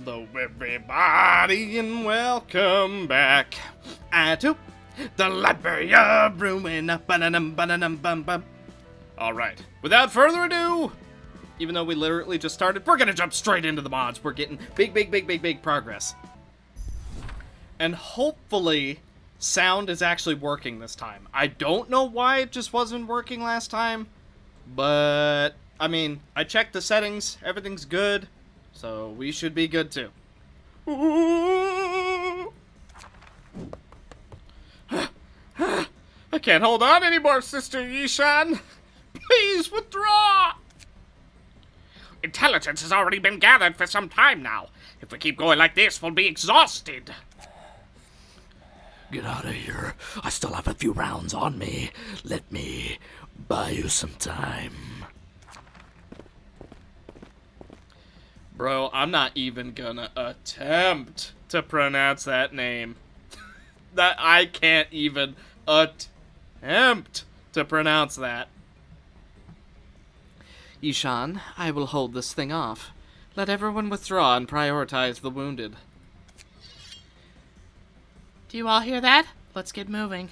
Hello everybody and welcome back to the Library of Ruina. Alright, without further ado, even though we literally just started, we're gonna jump straight into the mods. We're getting big progress. And hopefully, sound is actually working this time. I don't know why it just wasn't working last time, but, I mean, I checked the settings, everything's good. So we should be good too. I can't hold on anymore, Sister Yishan. Please withdraw. Intelligence has already been gathered for some time now. If we keep going like this, we'll be exhausted. Get out of here. I still have a few rounds on me. Let me buy you some time. Bro, I'm not even gonna attempt to pronounce that name. That I can't even attempt to pronounce that. Yishan, I will hold this thing off. Let everyone withdraw and prioritize the wounded. Do you all hear that? Let's get moving.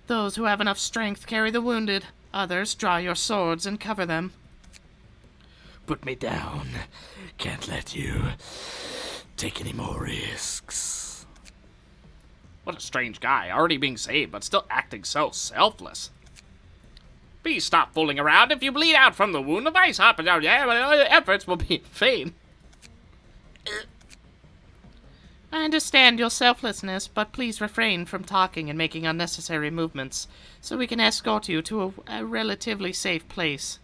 Those who have enough strength carry the wounded. Others draw your swords and cover them. Put me down. Can't let you take any more risks. What a strange guy, already being saved, but still acting so selfless. Please stop fooling around. If you bleed out from the wound, the vice efforts will be in vain. I understand your selflessness, but please refrain from talking and making unnecessary movements, so we can escort you to a relatively safe place.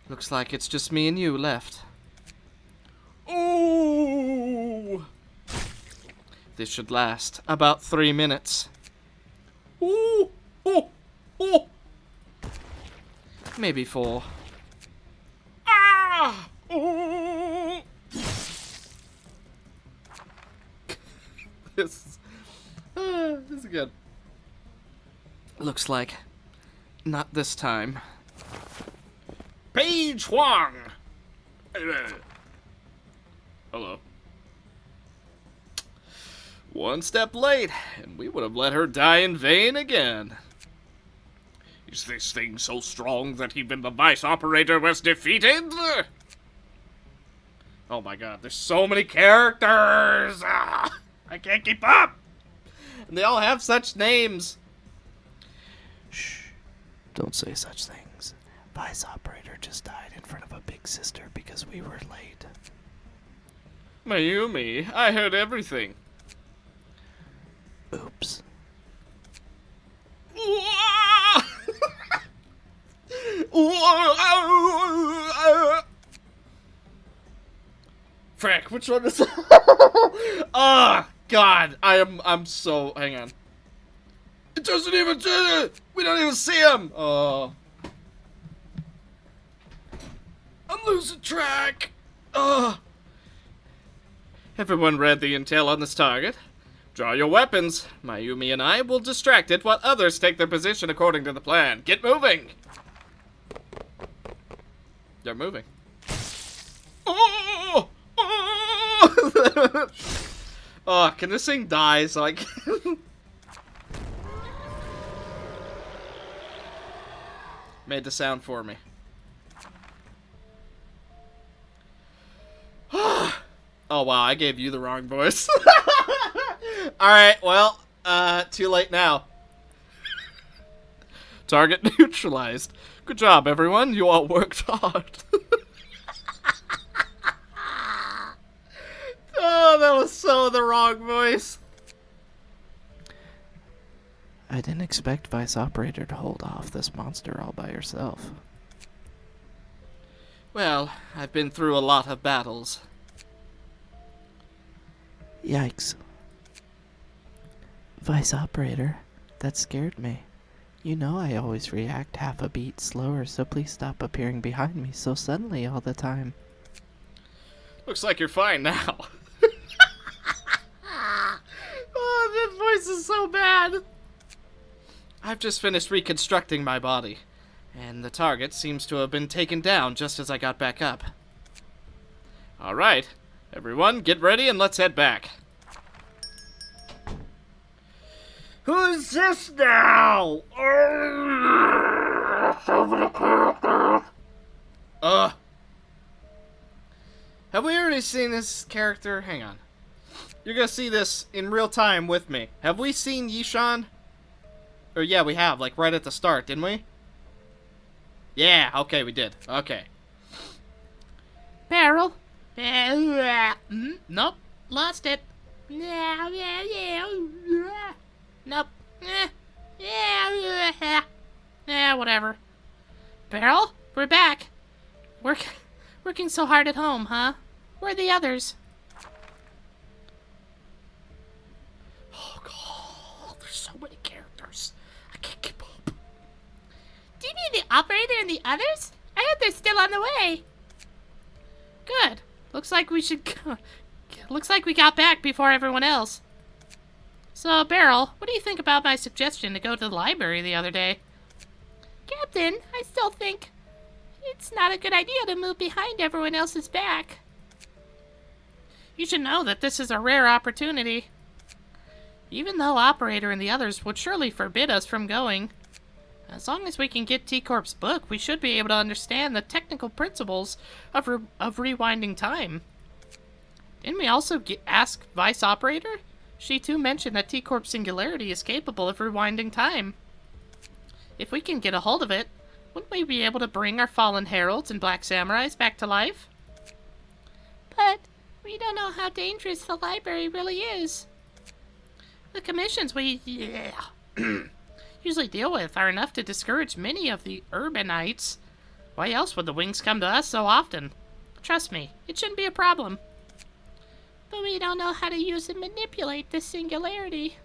Looks like it's just me and you left. Ooh! This should last about 3 minutes. Ooh! Oh! Oh! Maybe 4. Ah! Ooh! This is good. Looks like not this time. Page Huang! Hello. One step late, and we would have let her die in vain again. Is this thing so strong that even the vice operator was defeated? Oh my god, there's so many characters! Ah, I can't keep up! And they all have such names. Shh. Don't say such things. Vice operator just died in front of a big sister because we were late. Mayumi, I heard everything. Oops. Frick, which one is Oh god, I'm so hang on. It doesn't even do it! We don't even see him! Oh. I'm losing track! Ugh. Everyone read the intel on this target. Draw your weapons. Mayumi and I will distract it while others take their position according to the plan. Get moving! They're moving. Oh! Oh! Oh, can this thing die so I can... Made the sound for me. Oh wow, I gave you the wrong voice. Alright, well, too late now. Target neutralized. Good job, everyone. You all worked hard. Oh, that was so the wrong voice. I didn't expect Vice Operator to hold off this monster all by herself. Well, I've been through a lot of battles. Yikes. Vice Operator, that scared me. You know I always react half a beat slower, so please stop appearing behind me so suddenly all the time. Looks like you're fine now. Oh, that voice is so bad. I've just finished reconstructing my body, and the target seems to have been taken down just as I got back up. Alright, everyone, get ready and let's head back. Who's this now? So many characters. Have we already seen this character? Hang on. You're gonna see this in real time with me. Have we seen Yishan? Or yeah, we have, like right at the start, didn't we? Yeah, okay, we did. Okay. Beryl? Nope. Lost it. Nope. Whatever. Beryl? We're back. Working so hard at home, huh? Where are the others? Oh god, there's so many characters. I can't keep up. Do you mean the operator and the others? I heard they're still on the way. Good. Looks like we got back before everyone else. So, Beryl, what do you think about my suggestion to go to the library the other day? Captain, I still think it's not a good idea to move behind everyone else's back. You should know that this is a rare opportunity. Even though Operator and the others would surely forbid us from going, as long as we can get T-Corp's book, we should be able to understand the technical principles of rewinding time. Didn't we also ask Vice Operator? She too mentioned that T-Corp Singularity is capable of rewinding time. If we can get a hold of it, wouldn't we be able to bring our fallen heralds and black samurais back to life? But we don't know how dangerous the library really is. The commissions we usually deal with are enough to discourage many of the urbanites. Why else would the wings come to us so often? Trust me, it shouldn't be a problem. But we don't know how to use and manipulate this singularity.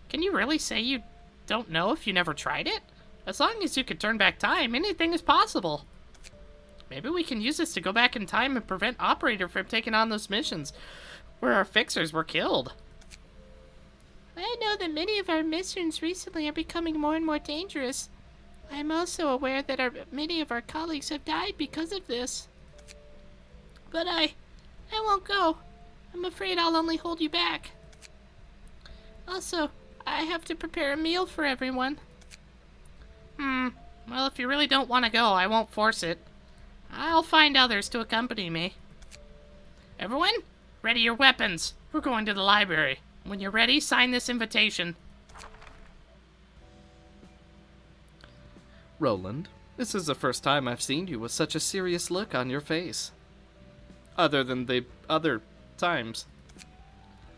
Can you really say you don't know if you never tried it? As long as you can turn back time, anything is possible. Maybe we can use this to go back in time and prevent Operator from taking on those missions where our fixers were killed. I know that many of our missions recently are becoming more and more dangerous. I am also aware that many of our colleagues have died because of this. But I won't go. I'm afraid I'll only hold you back. Also, I have to prepare a meal for everyone. Well, if you really don't want to go, I won't force it. I'll find others to accompany me. Everyone, ready your weapons. We're going to the library. When you're ready, sign this invitation. Roland, this is the first time I've seen you with such a serious look on your face. Other than the other times.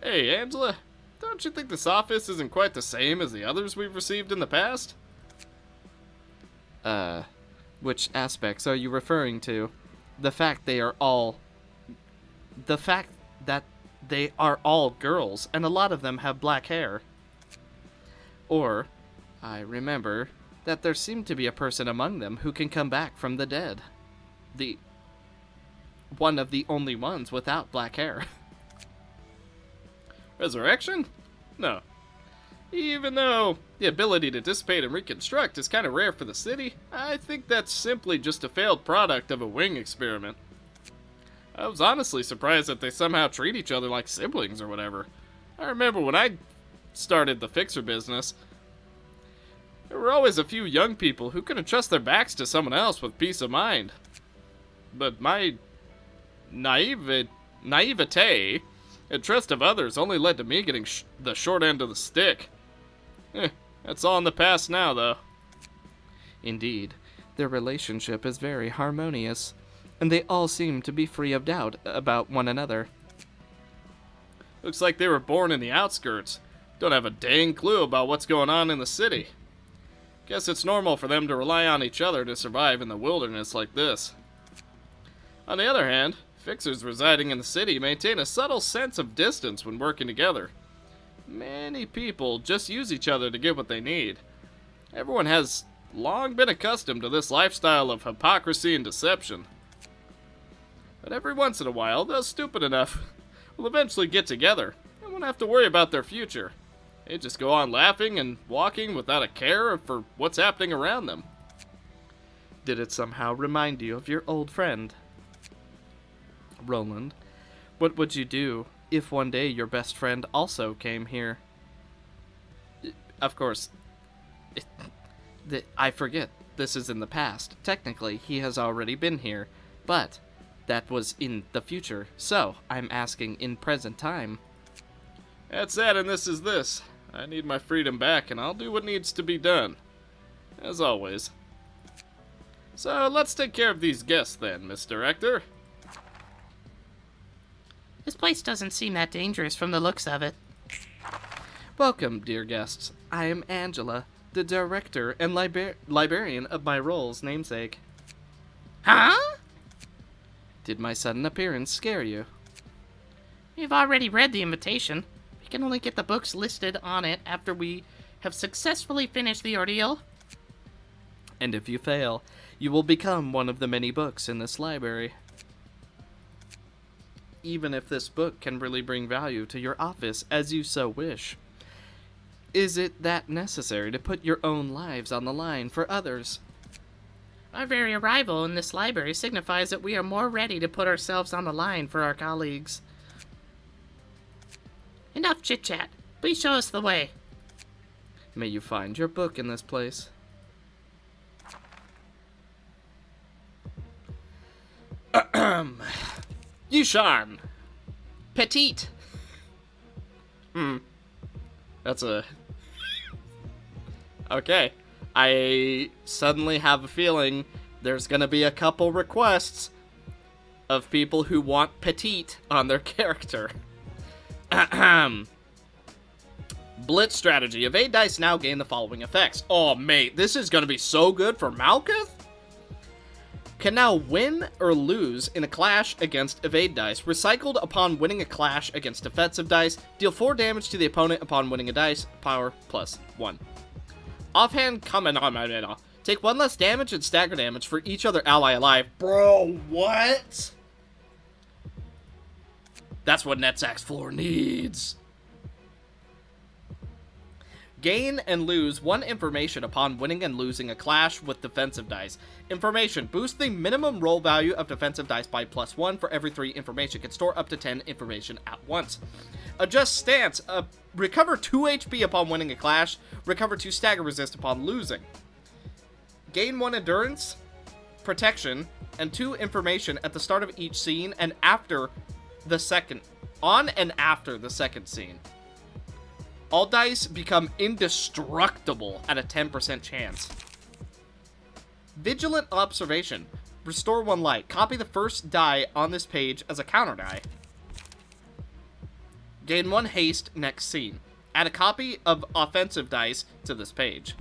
Hey, Angela, don't you think this office isn't quite the same as the others we've received in the past? Which aspects are you referring to? The fact that they are all girls, and a lot of them have black hair. Or, I remember that there seemed to be a person among them who can come back from the dead. One of the only ones without black hair. Resurrection? No. Even though the ability to dissipate and reconstruct is kind of rare for the city, I think that's simply just a failed product of a wing experiment. I was honestly surprised that they somehow treat each other like siblings or whatever. I remember when I started the fixer business, there were always a few young people who couldn't trust their backs to someone else with peace of mind. But my naivete and trust of others only led to me getting the short end of the stick. That's all in the past now, though. Indeed, their relationship is very harmonious, and they all seem to be free of doubt about one another. Looks like they were born in the outskirts. Don't have a dang clue about what's going on in the city. Guess it's normal for them to rely on each other to survive in the wilderness like this. On the other hand, fixers residing in the city maintain a subtle sense of distance when working together. Many people just use each other to get what they need. Everyone has long been accustomed to this lifestyle of hypocrisy and deception. But every once in a while, those stupid enough will eventually get together and won't have to worry about their future. They just go on laughing and walking without a care for what's happening around them. Did it somehow remind you of your old friend? Roland, what would you do if one day your best friend also came here? Of course, I forget. This is in the past. Technically, he has already been here, but that was in the future, so I'm asking in present time. That's that, and this is this. I need my freedom back, and I'll do what needs to be done. As always. So, let's take care of these guests then, Miss Director. This place doesn't seem that dangerous from the looks of it. Welcome, dear guests. I am Angela, the director and librarian of my role's namesake. Huh? Did my sudden appearance scare you? We've already read the invitation. We can only get the books listed on it after we have successfully finished the ordeal. And if you fail, you will become one of the many books in this library. Even if this book can really bring value to your office as you so wish. Is it that necessary to put your own lives on the line for others? Our very arrival in this library signifies that we are more ready to put ourselves on the line for our colleagues. Enough chit-chat. Please show us the way. May you find your book in this place. Yushan. Petite. That's a... Okay. I suddenly have a feeling there's gonna be a couple requests of people who want petite on their character. Blitz strategy. Evade dice now gain the following effects. Oh, mate, this is gonna be so good for Malkuth. Can now win or lose in a clash against evade dice. Recycled upon winning a clash against defensive dice. Deal 4 damage to the opponent upon winning a dice. Power +1. Offhand comment. Take 1 less damage and stagger damage for each other ally alive. Bro, what? That's what Netzak's floor needs. Gain and lose 1 information upon winning and losing a clash with defensive dice. Information. Boost the minimum roll value of defensive dice by +1 for every 3 information. Can store up to 10 information at once. Adjust stance. Recover 2 HP upon winning a clash. Recover 2 stagger resist upon losing. Gain 1 endurance, protection, and 2 information at the start of each scene and after the second. On and after the second scene. All dice become indestructible at a 10% chance. Vigilant observation. Restore 1 light. Copy the first die on this page as a counter die. Gain 1 haste next scene. Add a copy of offensive dice to this page.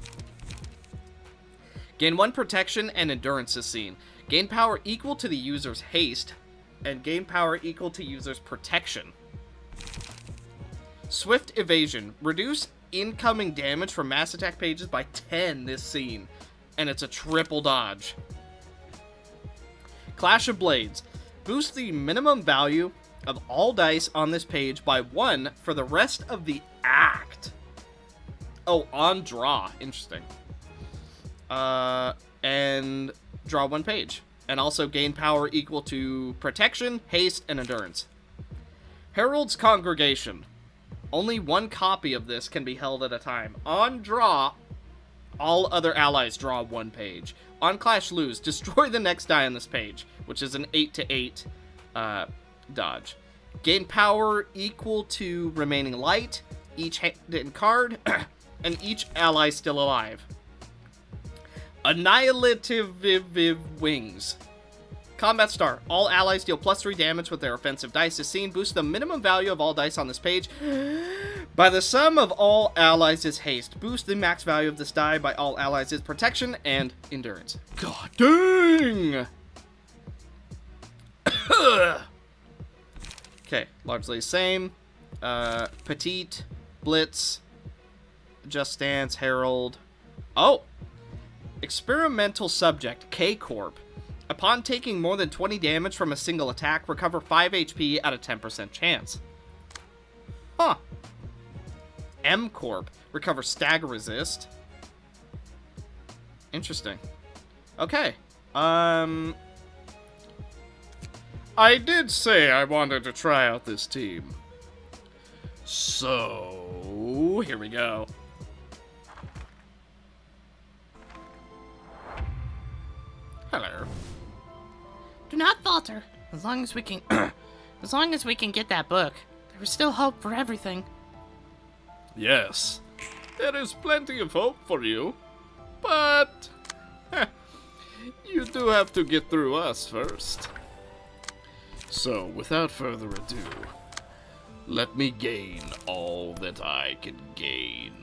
Gain 1 protection and endurance this scene. Gain power equal to the user's haste, and gain power equal to user's protection. Swift evasion. Reduce incoming damage from mass attack pages by 10 this scene, and it's a triple dodge. Clash of Blades. Boost the minimum value of all dice on this page by 1 for the rest of the act. Oh, on draw. Interesting. And draw 1 page. And also gain power equal to protection, haste, and endurance. Herald's Congregation. Only 1 copy of this can be held at a time. On draw, all other allies draw 1 page. On clash lose, destroy the next die on this page, which is an 8-8 dodge. Gain power equal to remaining light, each hidden card, and each ally still alive. Annihilative Wings. Combat Star. All allies deal +3 damage with their offensive dice this scene. Boost the minimum value of all dice on this page by the sum of all allies' haste. Boost the max value of this die by all allies' protection and endurance. God dang! Okay, largely the same. Petite, Blitz, Just Stance, Herald. Oh! Experimental Subject, K-Corp. Upon taking more than 20 damage from a single attack, recover 5 HP at a 10% chance. Huh. M-Corp. Recover stagger resist. Interesting. Okay. I did say I wanted to try out this team. So, here we go. Hello. Do not falter. As long as we can, as long as we can get that book, there is still hope for everything. Yes, there is plenty of hope for you, but you do have to get through us first. So, without further ado, let me gain all that I can gain.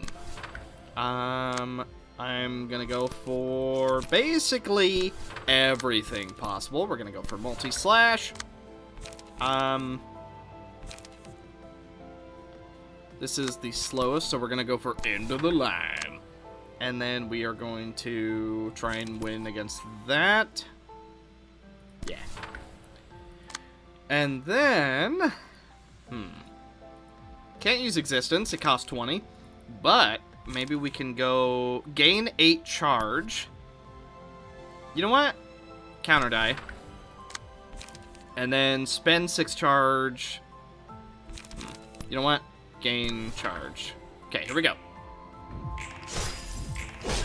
I'm gonna go for basically everything possible. We're gonna go for multi-slash. This is the slowest, so we're gonna go for end of the line. And then we are going to try and win against that. Yeah. And then... Can't use existence, it costs 20. But maybe we can go gain 8 charge. You know what? Counter die. And then spend 6 charge. You know what? Gain charge. Okay, here we go.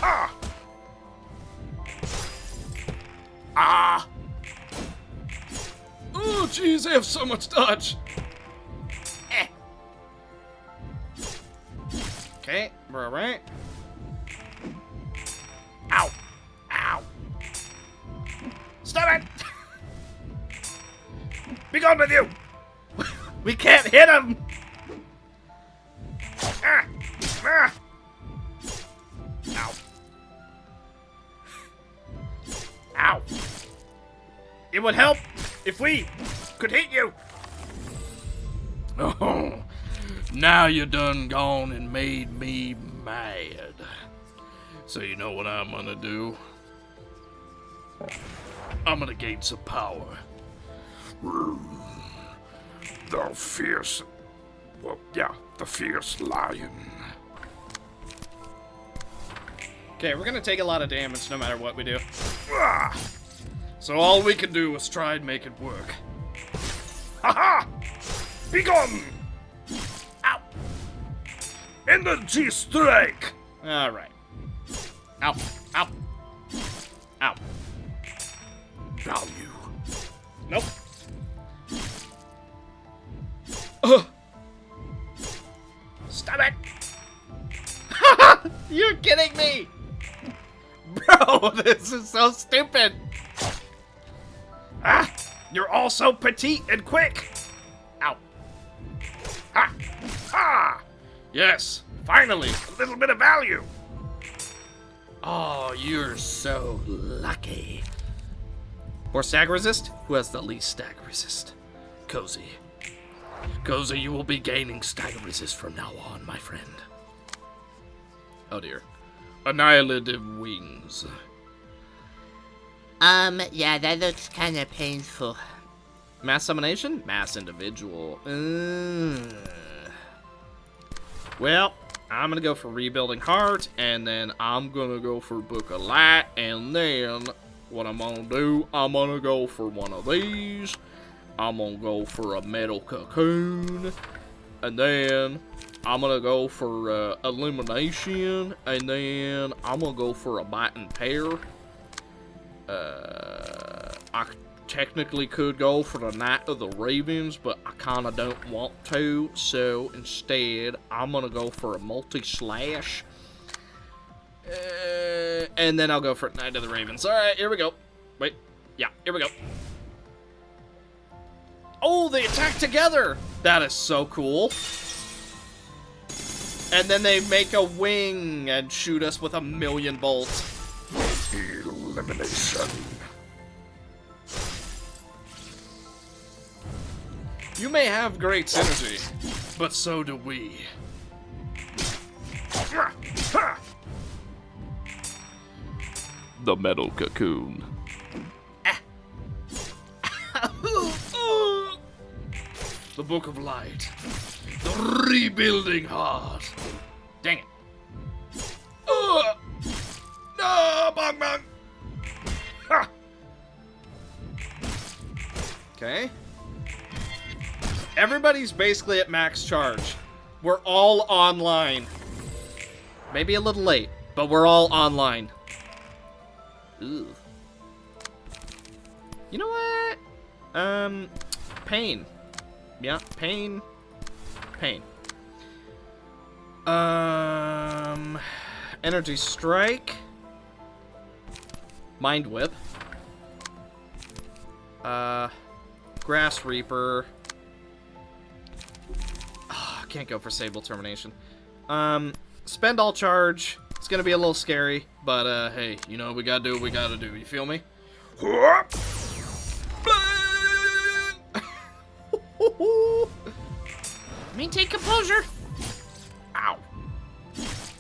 Ah! Ah! Oh, jeez, I have so much dodge. Okay, we're alright. Ow! Ow! Stop it! Be gone with you! We can't hit him! Ah! Ah! Ow. Ow. It would help if we could hit you. Oh, now you done gone and made me mad. So you know what I'm gonna do? I'm gonna gain some power. The fierce... Well, yeah, the fierce lion. Okay, we're gonna take a lot of damage no matter what we do. So all we can do is try and make it work. Haha! Be gone! Ow! Energy strike! Alright. Ow. Ow. Ow. Value. Nope. Stop it! You're kidding me! Bro, this is so stupid! Ah! You're all so petite and quick! Ow. Ha! Ha! Yes, finally, a little bit of value! Oh, you're so lucky. For stagger resist, who has the least stagger resist? Cozy. Cozy, you will be gaining stagger resist from now on, my friend. Oh dear. Annihilative wings. Yeah, that looks kind of painful. Mass summonation? Mass individual. Well, I'm gonna go for Rebuilding Heart, and then I'm gonna go for Book of Light, and then what I'm gonna do, I'm gonna go for one of these. I'm gonna go for a Metal Cocoon, and then I'm gonna go for Illumination, and then I'm gonna go for a Biting Pear. I technically could go for the Knight of the Ravens, but I kinda don't want to, so instead I'm gonna go for a multi-slash. And then I'll go for Knight of the Ravens. Alright, here we go. Wait, yeah, here we go. Oh, they attack together! That is so cool. And then they make a wing and shoot us with 1,000,000 bolts. Elimination. You may have great synergy, but so do we. The Metal Cocoon. The Book of Light. The Rebuilding Heart. Dang it. No, bong bong. Ha. Okay. Everybody's basically at max charge. We're all online. Maybe a little late, but we're all online. Ooh. You know what? Pain. Yeah, pain. Pain. Energy strike. Mind whip. Grass reaper. Oh, can't go for Sable termination. Spend all charge. It's gonna be a little scary, but hey, you know, we gotta do what we gotta do. You feel me? Maintain composure. Ow.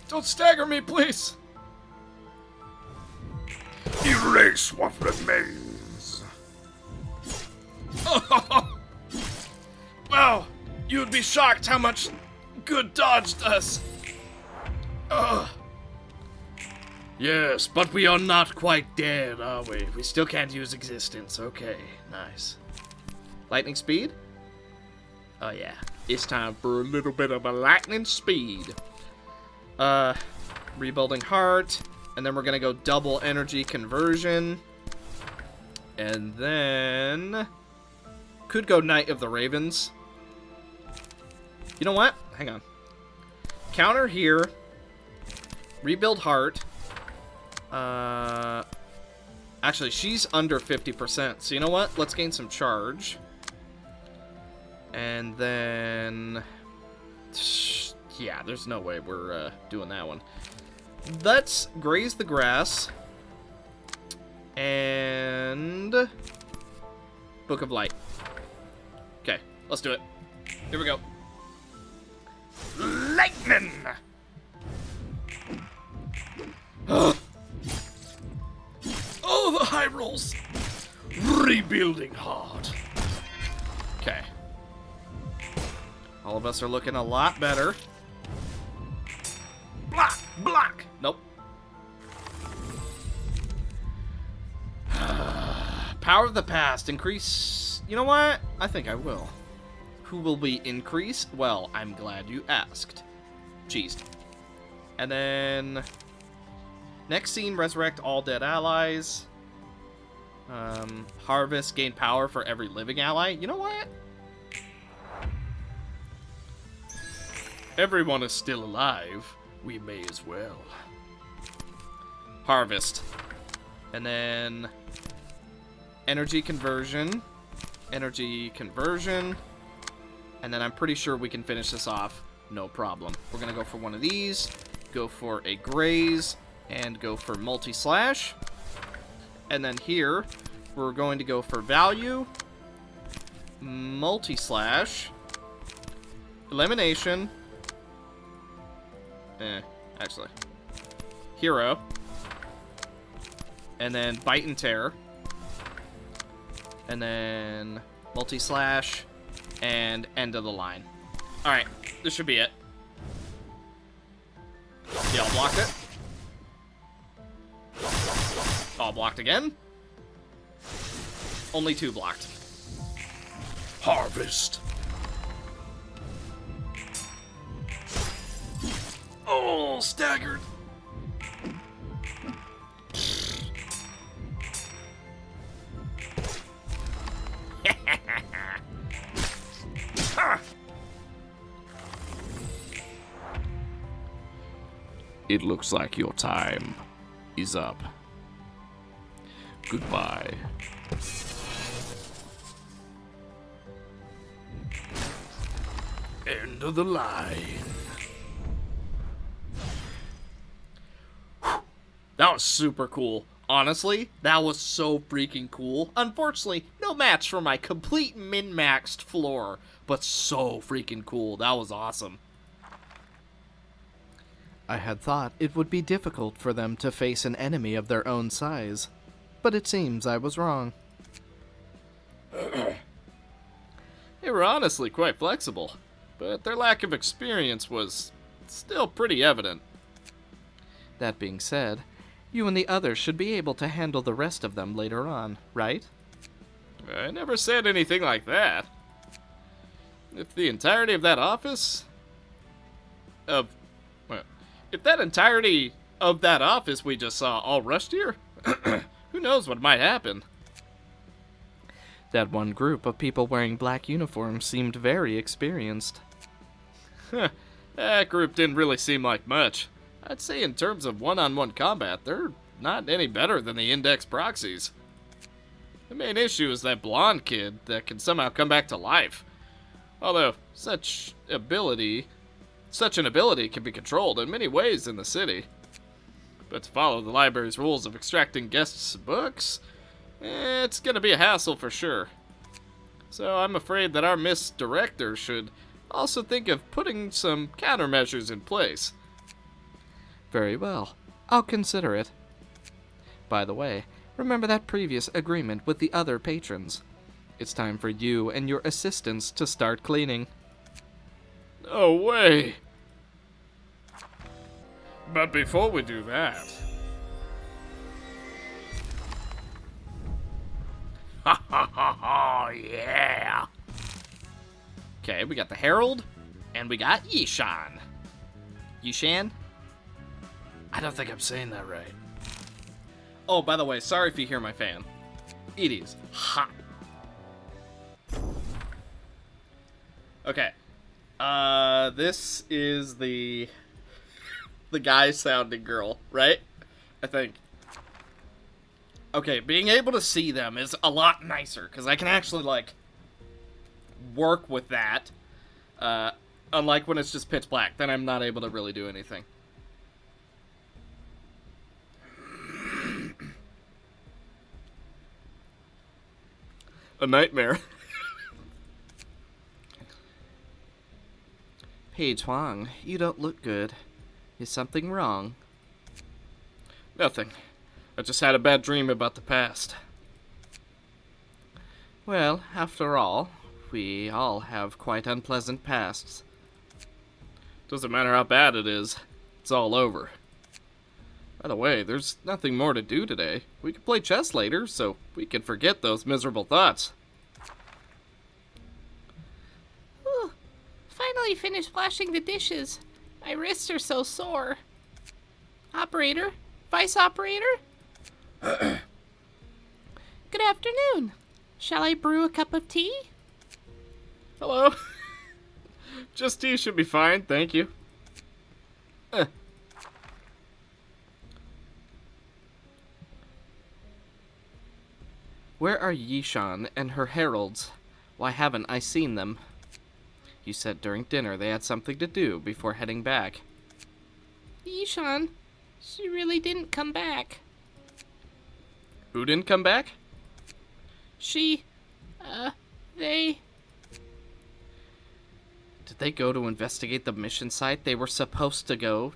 Don't stagger me, please. Erase what remains. Wow, you would be shocked how much good dodge does. Yes, but we are not quite dead, are we? We still can't use existence. Okay, nice. Lightning speed? Oh yeah, it's time for a little bit of a lightning speed. Rebuilding heart, and then we're gonna go double energy conversion. And then could go Knight of the Ravens. You know what? Hang on. Counter here. Rebuild heart. Actually, she's under 50%. So you know what? Let's gain some charge. And then... yeah, there's no way we're doing that one. Let's graze the grass. And... Book of Light. Okay, let's do it. Here we go. Lightning! Oh, the high rolls! Rebuilding heart. Okay. All of us are looking a lot better. Block! Block! Nope. Power of the past. Increase... You know what? I think I will. Who will we increase? Well, I'm glad you asked. Cheesed. And then... Next scene, resurrect all dead allies. Harvest, gain power for every living ally. You know what? Everyone is still alive. We may as well. Harvest. And then... Energy conversion. Energy conversion. And then I'm pretty sure we can finish this off. No problem. We're going to go for one of these. Go for a graze. And go for multi-slash. And then here, we're going to go for value. Multi-slash. Elimination. Actually. Hero. And then bite and tear. And then multi-slash. And end of the line. Alright, this should be it. Yeah, I'll block it. All blocked again. Only 2 blocked. Harvest. Oh, staggered. It looks like your time is up. Goodbye. End of the line. That was super cool. Honestly, that was so freaking cool. Unfortunately, no match for my complete min-maxed floor, but so freaking cool. That was awesome. I had thought it would be difficult for them to face an enemy of their own size, but it seems I was wrong. They were honestly quite flexible, but their lack of experience was still pretty evident. That being said, you and the others should be able to handle the rest of them later on, right? I never said anything like that. If the entirety of that office... Of... Well, if that entirety of that office we just saw all rushed here, who knows what might happen. That one group of people wearing black uniforms seemed very experienced. That group didn't really seem like much. I'd say in terms of one-on-one combat, they're not any better than the Index proxies. The main issue is that blonde kid that can somehow come back to life. Although, such an ability can be controlled in many ways in the city. But to follow the library's rules of extracting guests' books, it's gonna be a hassle for sure. So I'm afraid that our Miss Director should also think of putting some countermeasures in place. Very well. I'll consider it. By the way, remember that previous agreement with the other patrons. It's time for you and your assistants to start cleaning. No way! But before we do that... Ha ha ha ha, yeah! Okay, we got the Herald, and we got Yishan. Yishan? I don't think I'm saying that right. Oh, by the way, sorry if you hear my fan. It is hot. Okay. This is the guy sounding girl, right? I think. Okay, being able to see them is a lot nicer, because I can actually, like, work with that. Unlike when it's just pitch black, then I'm not able to really do anything. A nightmare. Paige Huang, you don't look good. Is something wrong? Nothing. I just had a bad dream about the past. Well, after all, we all have quite unpleasant pasts. Doesn't matter how bad it is. It's all over. By the way, there's nothing more to do today. We can play chess later, so we can forget those miserable thoughts. Whew. Finally finished washing the dishes. My wrists are so sore. Operator? Vice operator? Good afternoon. Shall I brew a cup of tea? Hello. Just tea should be fine, thank you. Where are Yishan and her heralds? Why haven't I seen them? You said during dinner they had something to do before heading back. Yishan, she really didn't come back. Who didn't come back? They... Did they go to investigate the mission site they were supposed to go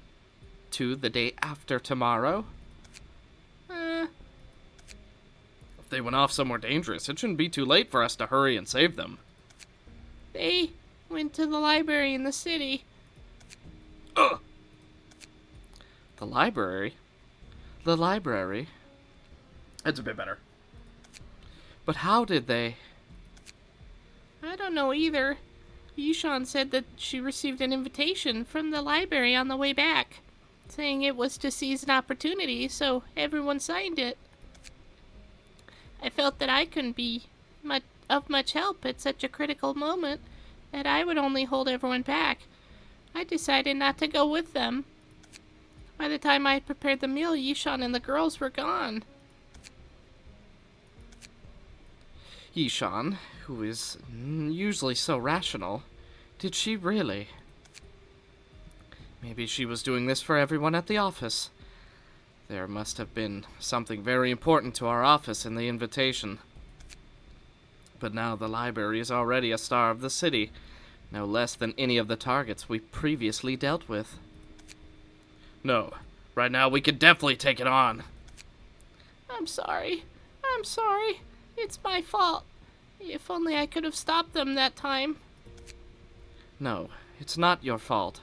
to the day after tomorrow? If they went off somewhere dangerous, it shouldn't be too late for us to hurry and save them. They went to the library in the city. Ugh! The library? The library? That's a bit better. But how did they... I don't know either. Yishan said that she received an invitation from the library on the way back, saying it was to seize an opportunity, so everyone signed it. I felt that I couldn't be of much help at such a critical moment, that I would only hold everyone back. I decided not to go with them. By the time I had prepared the meal, Yishan and the girls were gone. Yishan, who is usually so rational, did she really? Maybe she was doing this for everyone at the office. There must have been something very important to our office in the invitation. But now the library is already a star of the city, no less than any of the targets we previously dealt with. No. Right now we could definitely take it on. I'm sorry. It's my fault. If only I could have stopped them that time. No, it's not your fault.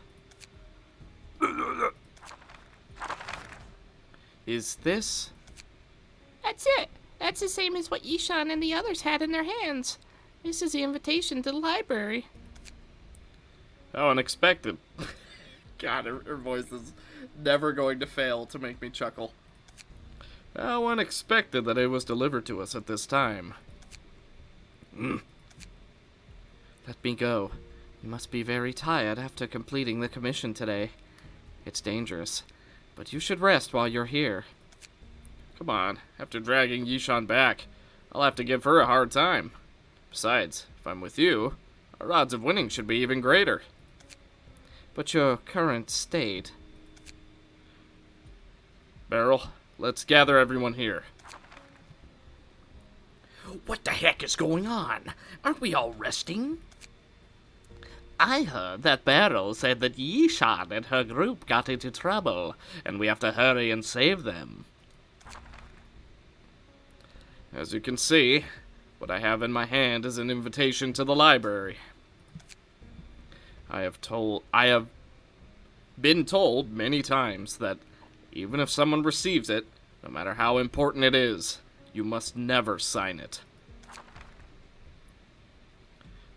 Is this... That's it. That's the same as what Yishan and the others had in their hands. This is the invitation to the library. How unexpected. God, her voice is never going to fail to make me chuckle. How unexpected that it was delivered to us at this time. Let me go. You must be very tired after completing the commission today. It's dangerous, but you should rest while you're here. Come on, after dragging Yishan back, I'll have to give her a hard time. Besides, if I'm with you, our odds of winning should be even greater. But your current state... Beryl, let's gather everyone here. What the heck is going on? Aren't we all resting? I heard that Beryl said that Yishan and her group got into trouble, and we have to hurry and save them. As you can see, what I have in my hand is an invitation to the library. I have been told many times that even if someone receives it, no matter how important it is, you must never sign it.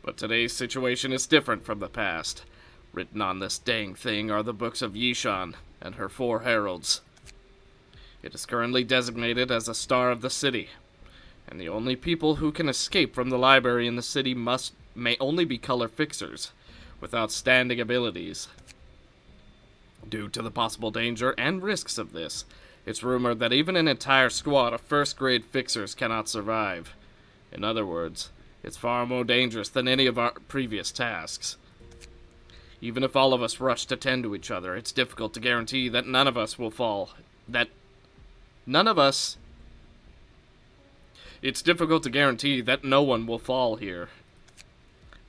But today's situation is different from the past. Written on this dang thing are the books of Yishan and her 4 heralds. It is currently designated as a star of the city, and the only people who can escape from the library in the city may only be color fixers, with outstanding abilities. Due to the possible danger and risks of this, it's rumored that even an entire squad of first-grade fixers cannot survive. In other words, it's far more dangerous than any of our previous tasks. Even if all of us rush to tend to each other, it's difficult to guarantee that none of us will fall. It's difficult to guarantee that no one will fall here.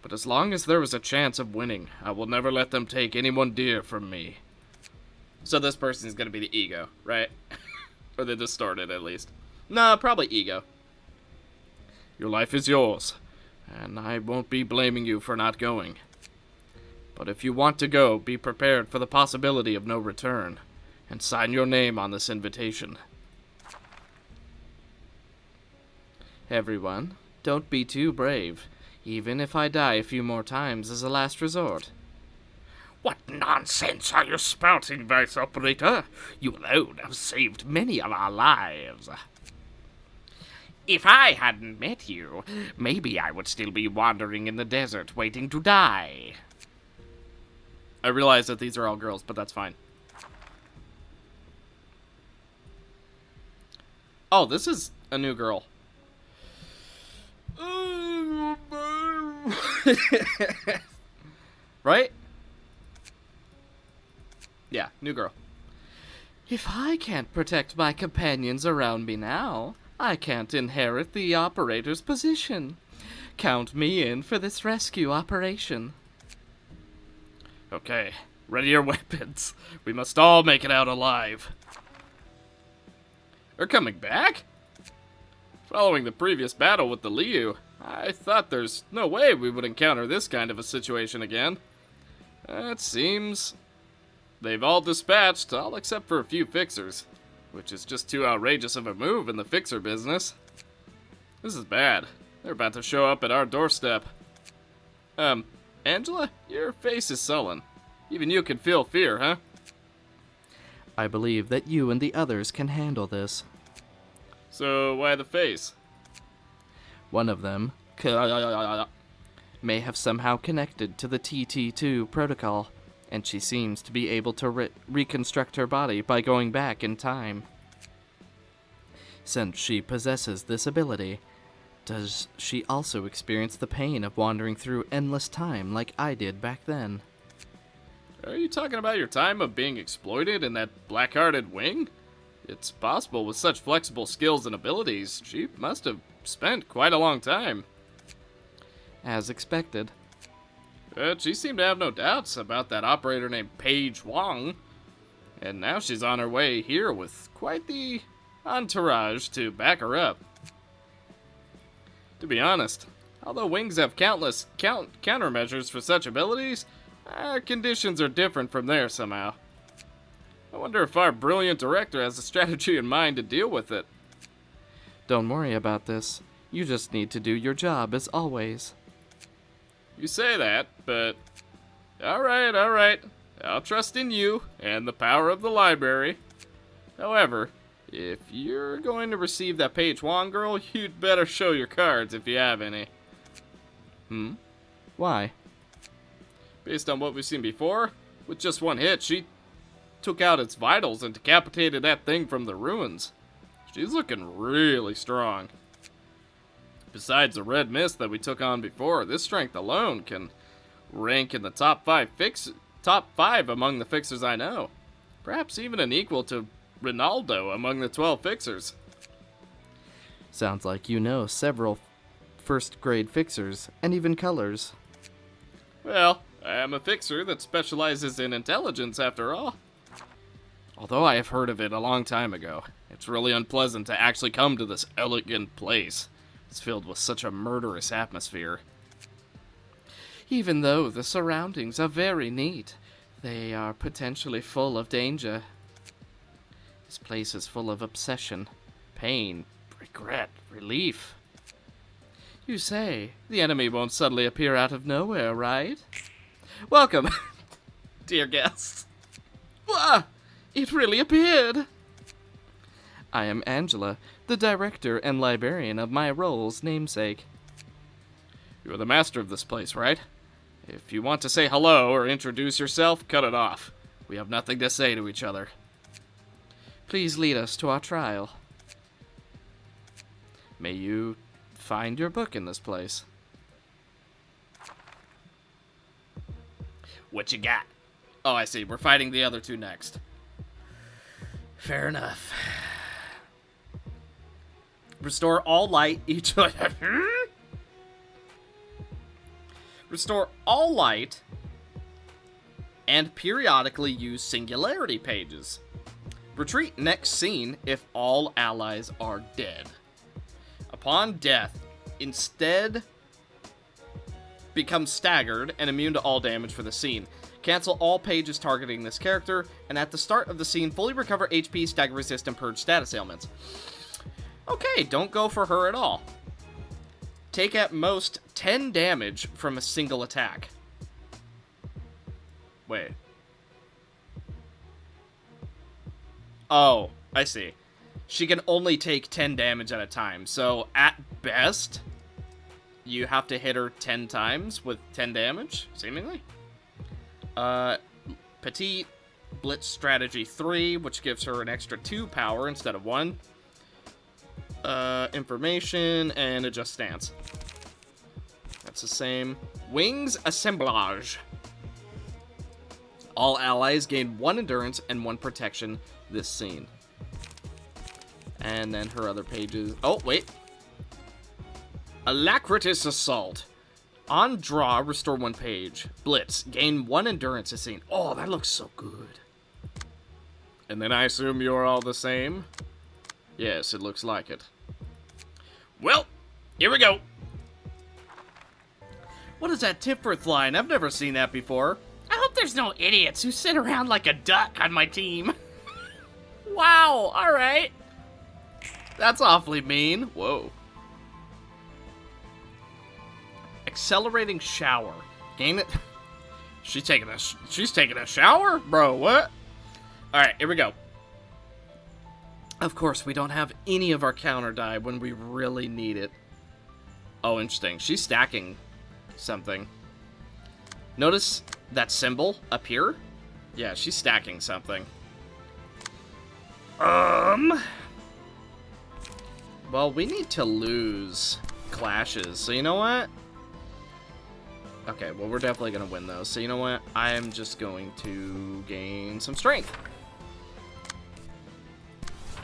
But as long as there is a chance of winning, I will never let them take anyone dear from me. So this person's gonna be the ego, right? Or the distorted, at least. Nah, probably ego. Your life is yours, and I won't be blaming you for not going. But if you want to go, be prepared for the possibility of no return, and sign your name on this invitation. Everyone, don't be too brave, even if I die a few more times as a last resort. What nonsense are you spouting, Vice Operator? You alone have saved many of our lives. If I hadn't met you, maybe I would still be wandering in the desert waiting to die. I realize that these are all girls, but that's fine. Oh, this is a new girl. Right? Yeah, new girl. If I can't protect my companions around me now, I can't inherit the operator's position. Count me in for this rescue operation. Okay, ready your weapons. We must all make it out alive. They're coming back? Following the previous battle with the Liu, I thought there's no way we would encounter this kind of a situation again. It seems they've all dispatched, all except for a few fixers, which is just too outrageous of a move in the fixer business. This is bad. They're about to show up at our doorstep. Angela, your face is sullen. Even you can feel fear, huh? I believe that you and the others can handle this. So, why the face? One of them may have somehow connected to the TT2 protocol, and she seems to be able to reconstruct her body by going back in time. Since she possesses this ability, does she also experience the pain of wandering through endless time like I did back then? Are you talking about your time of being exploited in that black-hearted wing? It's possible with such flexible skills and abilities, she must have spent quite a long time. As expected. But she seemed to have no doubts about that operator named Paige Wong. And now she's on her way here with quite the entourage to back her up. To be honest, although wings have countless countermeasures for such abilities, our conditions are different from theirs somehow. I wonder if our brilliant director has a strategy in mind to deal with it. Don't worry about this. You just need to do your job as always. You say that, but Alright. I'll trust in you and the power of the library. However, if you're going to receive that Page Wong girl, you'd better show your cards if you have any. Why? Based on what we've seen before, with just one hit, she took out its vitals and decapitated that thing from the ruins. She's looking really strong. Besides the red mist that we took on before, this strength alone can rank in the top five among the fixers I know. Perhaps even an equal to Ronaldo among the 12 fixers. Sounds like you know several first-grade fixers, and even colors. Well, I am a fixer that specializes in intelligence, after all. Although I have heard of it a long time ago, it's really unpleasant to actually come to this elegant place. It's filled with such a murderous atmosphere. Even though the surroundings are very neat, they are potentially full of danger. This place is full of obsession, pain, regret, relief. You say the enemy won't suddenly appear out of nowhere, right? Welcome, dear guests. Ah, it really appeared. I am Angela, the director and librarian of my role's namesake. You're the master of this place, right? If you want to say hello or introduce yourself, cut it off. We have nothing to say to each other. Please lead us to our trial. May you find your book in this place. What you got? Oh, I see. We're fighting the other two next. Fair enough. Restore all light each... Restore all light and periodically use singularity pages. Retreat next scene if all allies are dead. Upon death, instead become staggered and immune to all damage for the scene. Cancel all pages targeting this character, and at the start of the scene, fully recover HP, stagger resist, and purge status ailments. Okay, don't go for her at all. Take at most 10 damage from a single attack. Wait. Oh, I see. She can only take 10 damage at a time, so at best, you have to hit her 10 times with 10 damage, seemingly. Petite, Blitz Strategy 3, which gives her an extra 2 power instead of 1. Information, and Adjust Stance. That's the same. Wings Assemblage. All allies gain 1 endurance and 1 protection this scene. And then her other pages. Oh, wait. Alacritus Assault. On draw, restore 1 page. Blitz, gain 1 endurance this scene. Oh, that looks so good. And then I assume you're all the same? Yes, it looks like it. Well, here we go. What is that Tipworth line? I've never seen that before. I hope there's no idiots who sit around like a duck on my team. Wow, alright. That's awfully mean. Whoa. Accelerating shower. Gain it. She's taking a shower? Bro, what? Alright, here we go. Of course, we don't have any of our counter die when we really need it. Oh, interesting. She's stacking something. Notice that symbol up here? Yeah, she's stacking something. Well, we need to lose clashes, so you know what? Okay, well, we're definitely going to win those. So you know what? I am just going to gain some strength.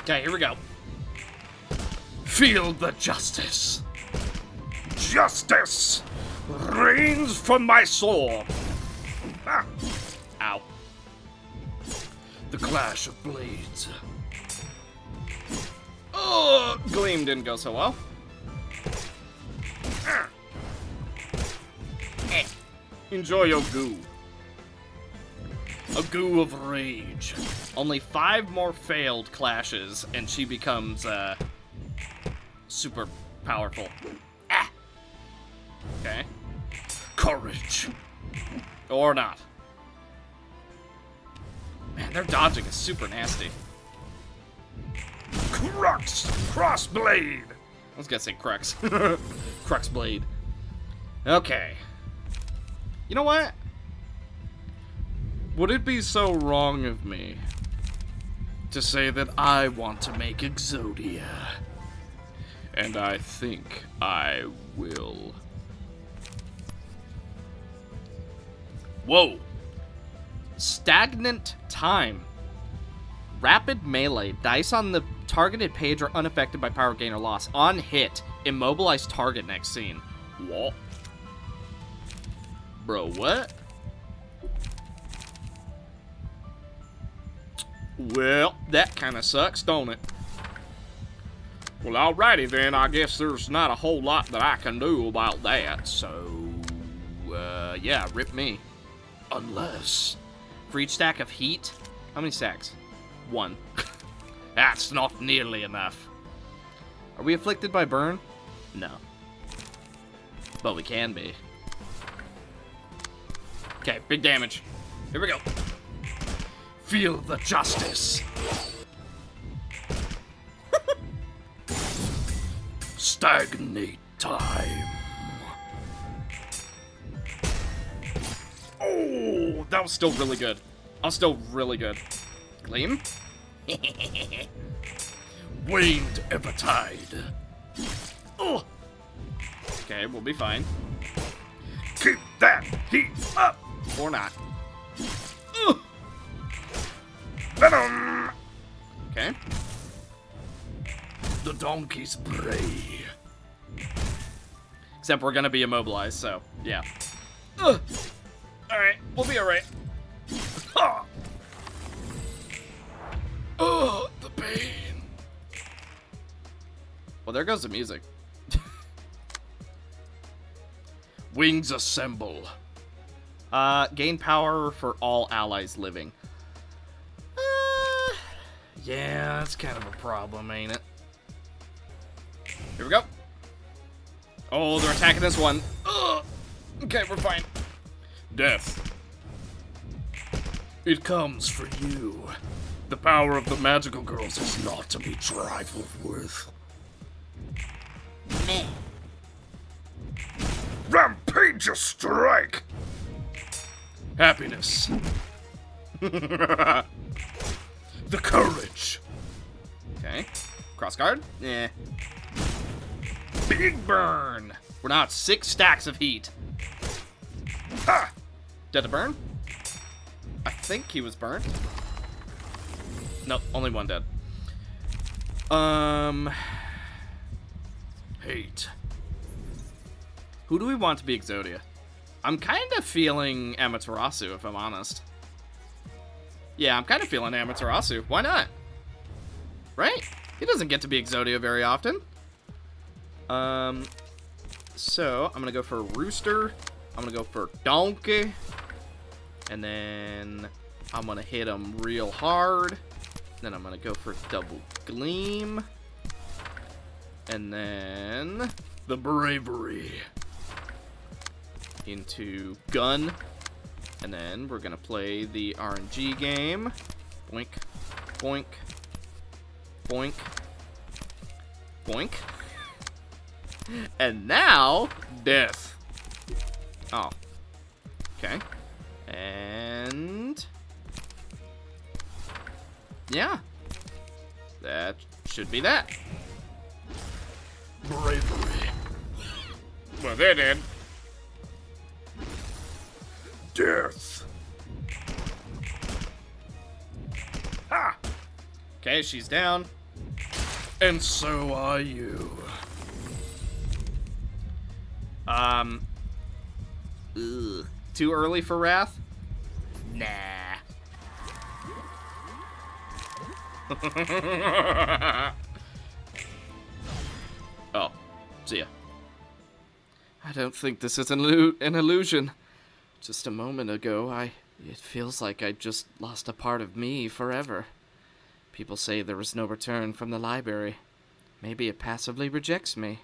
Okay, here we go. Feel the justice. Justice reigns from my sword. Ah. Ow. The clash of blades. Oh, Gleam didn't go so well. Enjoy your goo. A goo of rage. Only 5 more failed clashes, and she becomes, super powerful. Ah! Okay. Courage. Or not. Man, their dodging is super nasty. Crossblade! I was gonna say Crux. Crux Blade. Okay. You know what? Would it be so wrong of me to say that I want to make Exodia? And I think I will. Whoa. Stagnant time. Rapid melee. Dice on the targeted page are unaffected by power gain or loss. On hit, immobilize target next scene. What? Bro, what? Well, that kind of sucks, don't it? Well, alrighty then. I guess there's not a whole lot that I can do about that. So, yeah, rip me. Unless... For each stack of heat? How many stacks? 1. That's not nearly enough. Are we afflicted by burn? No. But we can be. Okay, big damage. Here we go. Feel the justice. Stagnate time. Oh, that was still really good. I was still really good. Gleam? Waned Epitide. Oh. Okay, we'll be fine. Keep that heat up! Or not. Venom! Okay. The donkey's bray. Except we're gonna be immobilized, so, yeah. Alright, we'll be alright. Ha! Oh, the pain. Well, there goes the music. Wings assemble. Gain power for all allies living. Yeah, that's kind of a problem, ain't it? Here we go. Oh, they're attacking this one. Ugh. Okay, we're fine. Death. It comes for you. The power of the magical girls is not to be trifled with. Meh. Rampageous strike! Happiness. The courage. Okay. Cross guard? Yeah. Big burn. We're now at 6 stacks of heat. Ha! Dead to burn? I think he was burned. Nope, only 1 dead. Hate. Who do we want to be Exodia? I'm kind of feeling Amaterasu, if I'm honest. Yeah, I'm kind of feeling Amaterasu. Why not? Right? He doesn't get to be Exodia very often. So, I'm gonna go for Rooster. I'm gonna go for Donkey. And then I'm gonna hit him real hard. Then I'm gonna go for double Gleam. And then The bravery. into Gun. And then we're gonna play the RNG game. Boink, boink, boink, boink. And now, death. Oh. Okay. And... yeah. That should be that. Bravery. Well, they did. Death. Ha! Okay, she's down. And so are you. Ugh. Too early for Wrath? Nah. Oh, see ya. I don't think this is an illusion. Just a moment ago, it feels like I just lost a part of me forever. People say there is no return from the library. Maybe it passively rejects me.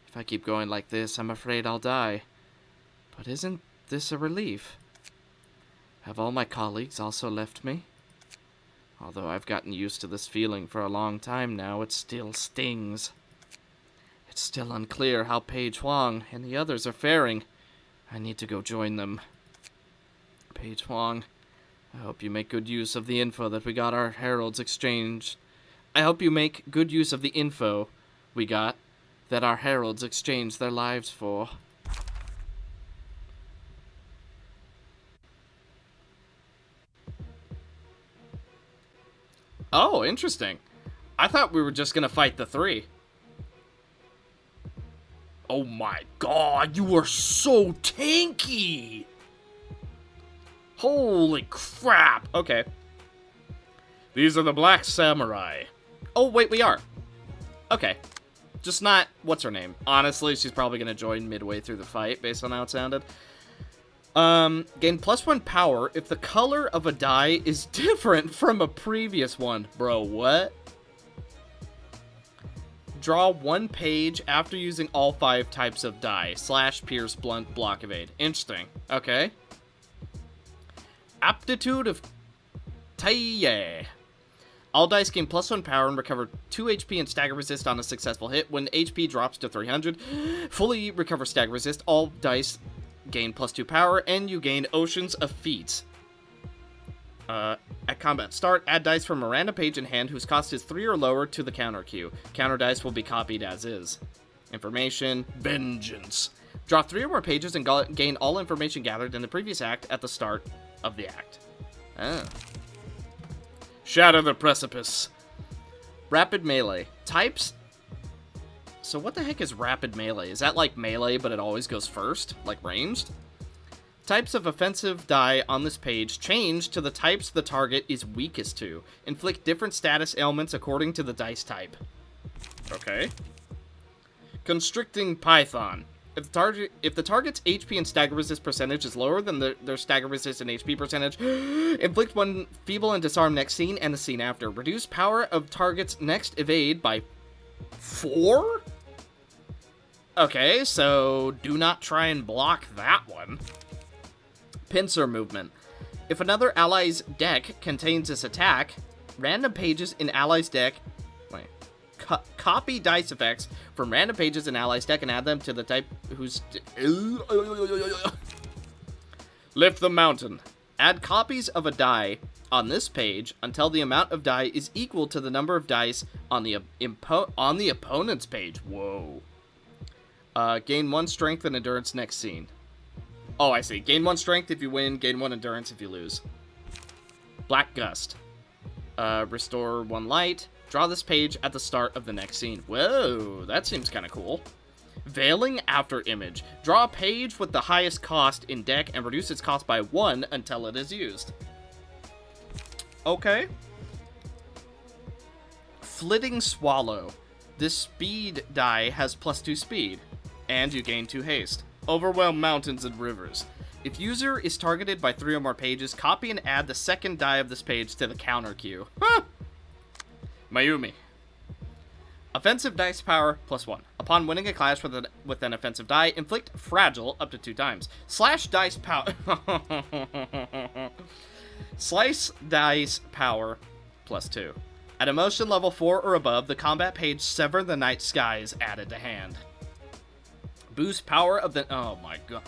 If I keep going like this, I'm afraid I'll die. But isn't this a relief? Have all my colleagues also left me? Although I've gotten used to this feeling for a long time now, it still stings. It's still unclear how Page Huang and the others are faring. I need to go join them. Page Huang, I hope you make good use of the info that we got our heralds exchanged. I hope you make good use of the info we got that our heralds exchanged their lives for. Oh, interesting. I thought we were just gonna fight the 3. Oh my god, you are so tanky! Holy crap! Okay. These are the Black Samurai. Oh, wait, we are. Okay. Just not... What's her name? Honestly, she's probably gonna join midway through the fight, based on how it sounded. Gain +1 power if the color of a die is different from a previous one. Bro, what? Draw 1 page after using all 5 types of die. Slash, pierce, blunt, block, evade. Interesting. Okay. Aptitude of Kitteh. All dice gain +1 power and recover 2 HP and stagger resist on a successful hit. When HP drops to 300, fully recover stagger resist. All dice gain +2 power, and you gain Oceans of Feats. At combat start, add dice from a random page in hand whose cost is 3 or lower to the counter queue. Counter dice will be copied as is. Information, Vengeance. Draw 3 or more pages and gain all information gathered in the previous act at the start of the act. Oh. Shatter the Precipice. Rapid Melee. Types... So what the heck is Rapid Melee? Is that like melee, but it always goes first? Like ranged? Types of offensive die on this page change to the types the target is weakest to. Inflict different status ailments according to the dice type. Okay. Constricting Python. If the target's HP and stagger resist percentage is lower than their stagger resist and HP percentage, inflict 1 feeble and disarm next scene and the scene after. Reduce power of target's next evade by 4? Okay, so do not try and block that one. Pincer movement. If another ally's deck contains this attack, random pages in ally's deck... Wait. Copy dice effects from random pages in ally's deck and add them to the type whose... Lift the Mountain. Add copies of a die on this page until the amount of die is equal to the number of dice on the opponent's page. Whoa. Gain 1 strength and endurance next scene. Oh, I see. Gain 1 strength if you win, gain 1 endurance if you lose. Black Gust. Restore 1 light. Draw this page at the start of the next scene. Whoa, that seems kind of cool. Veiling After Image. Draw a page with the highest cost in deck and reduce its cost by 1 until it is used. Okay. Flitting Swallow. This speed die has +2 speed, and you gain 2 haste. Overwhelm mountains and rivers. If user is targeted by 3 or more pages, copy and add the second die of this page to the counter queue. Huh. Mayumi. Offensive dice power +1. Upon winning a clash with an offensive die, inflict fragile up to 2 times. Slash dice power. Slice dice power +2. At emotion level 4 or above, the combat page Sever the Night Sky is added to hand. Boost power of the... Oh my god.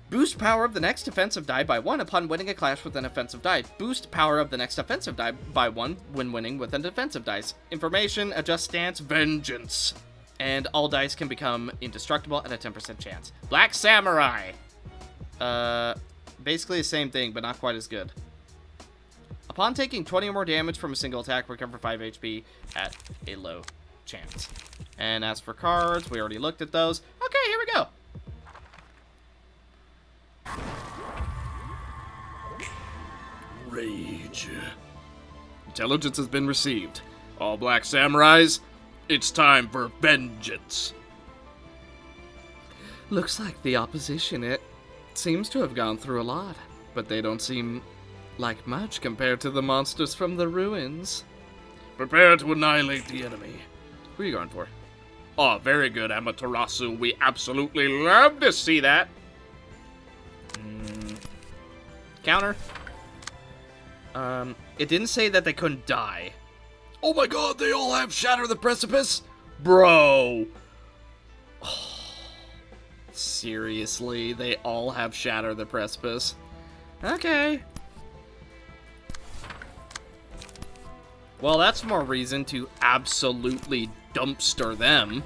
Boost power of the next offensive die by 1 upon winning a clash with an offensive die. Boost power of the next offensive die by 1 when winning with an defensive dice. Information, adjust stance, Vengeance. And all dice can become indestructible at a 10% chance. Black Samurai. Basically the same thing, but not quite as good. Upon taking 20 or more damage from a single attack, recover 5 HP at a low chance. And as for cards, we already looked at those. Okay, here we go. Rage. Intelligence has been received. All Black Samurais, it's time for vengeance. Looks like the opposition, it seems to have gone through a lot, but they don't seem like much compared to the monsters from the ruins. Prepare to annihilate the enemy. Who are you going for? Oh, very good, Amaterasu. We absolutely love to see that. Counter. It didn't say that they couldn't die. Oh my god, they all have Shatter the Precipice? Bro. Seriously, they all have Shatter the Precipice. Okay. Well, that's more reason to absolutely dumpster them.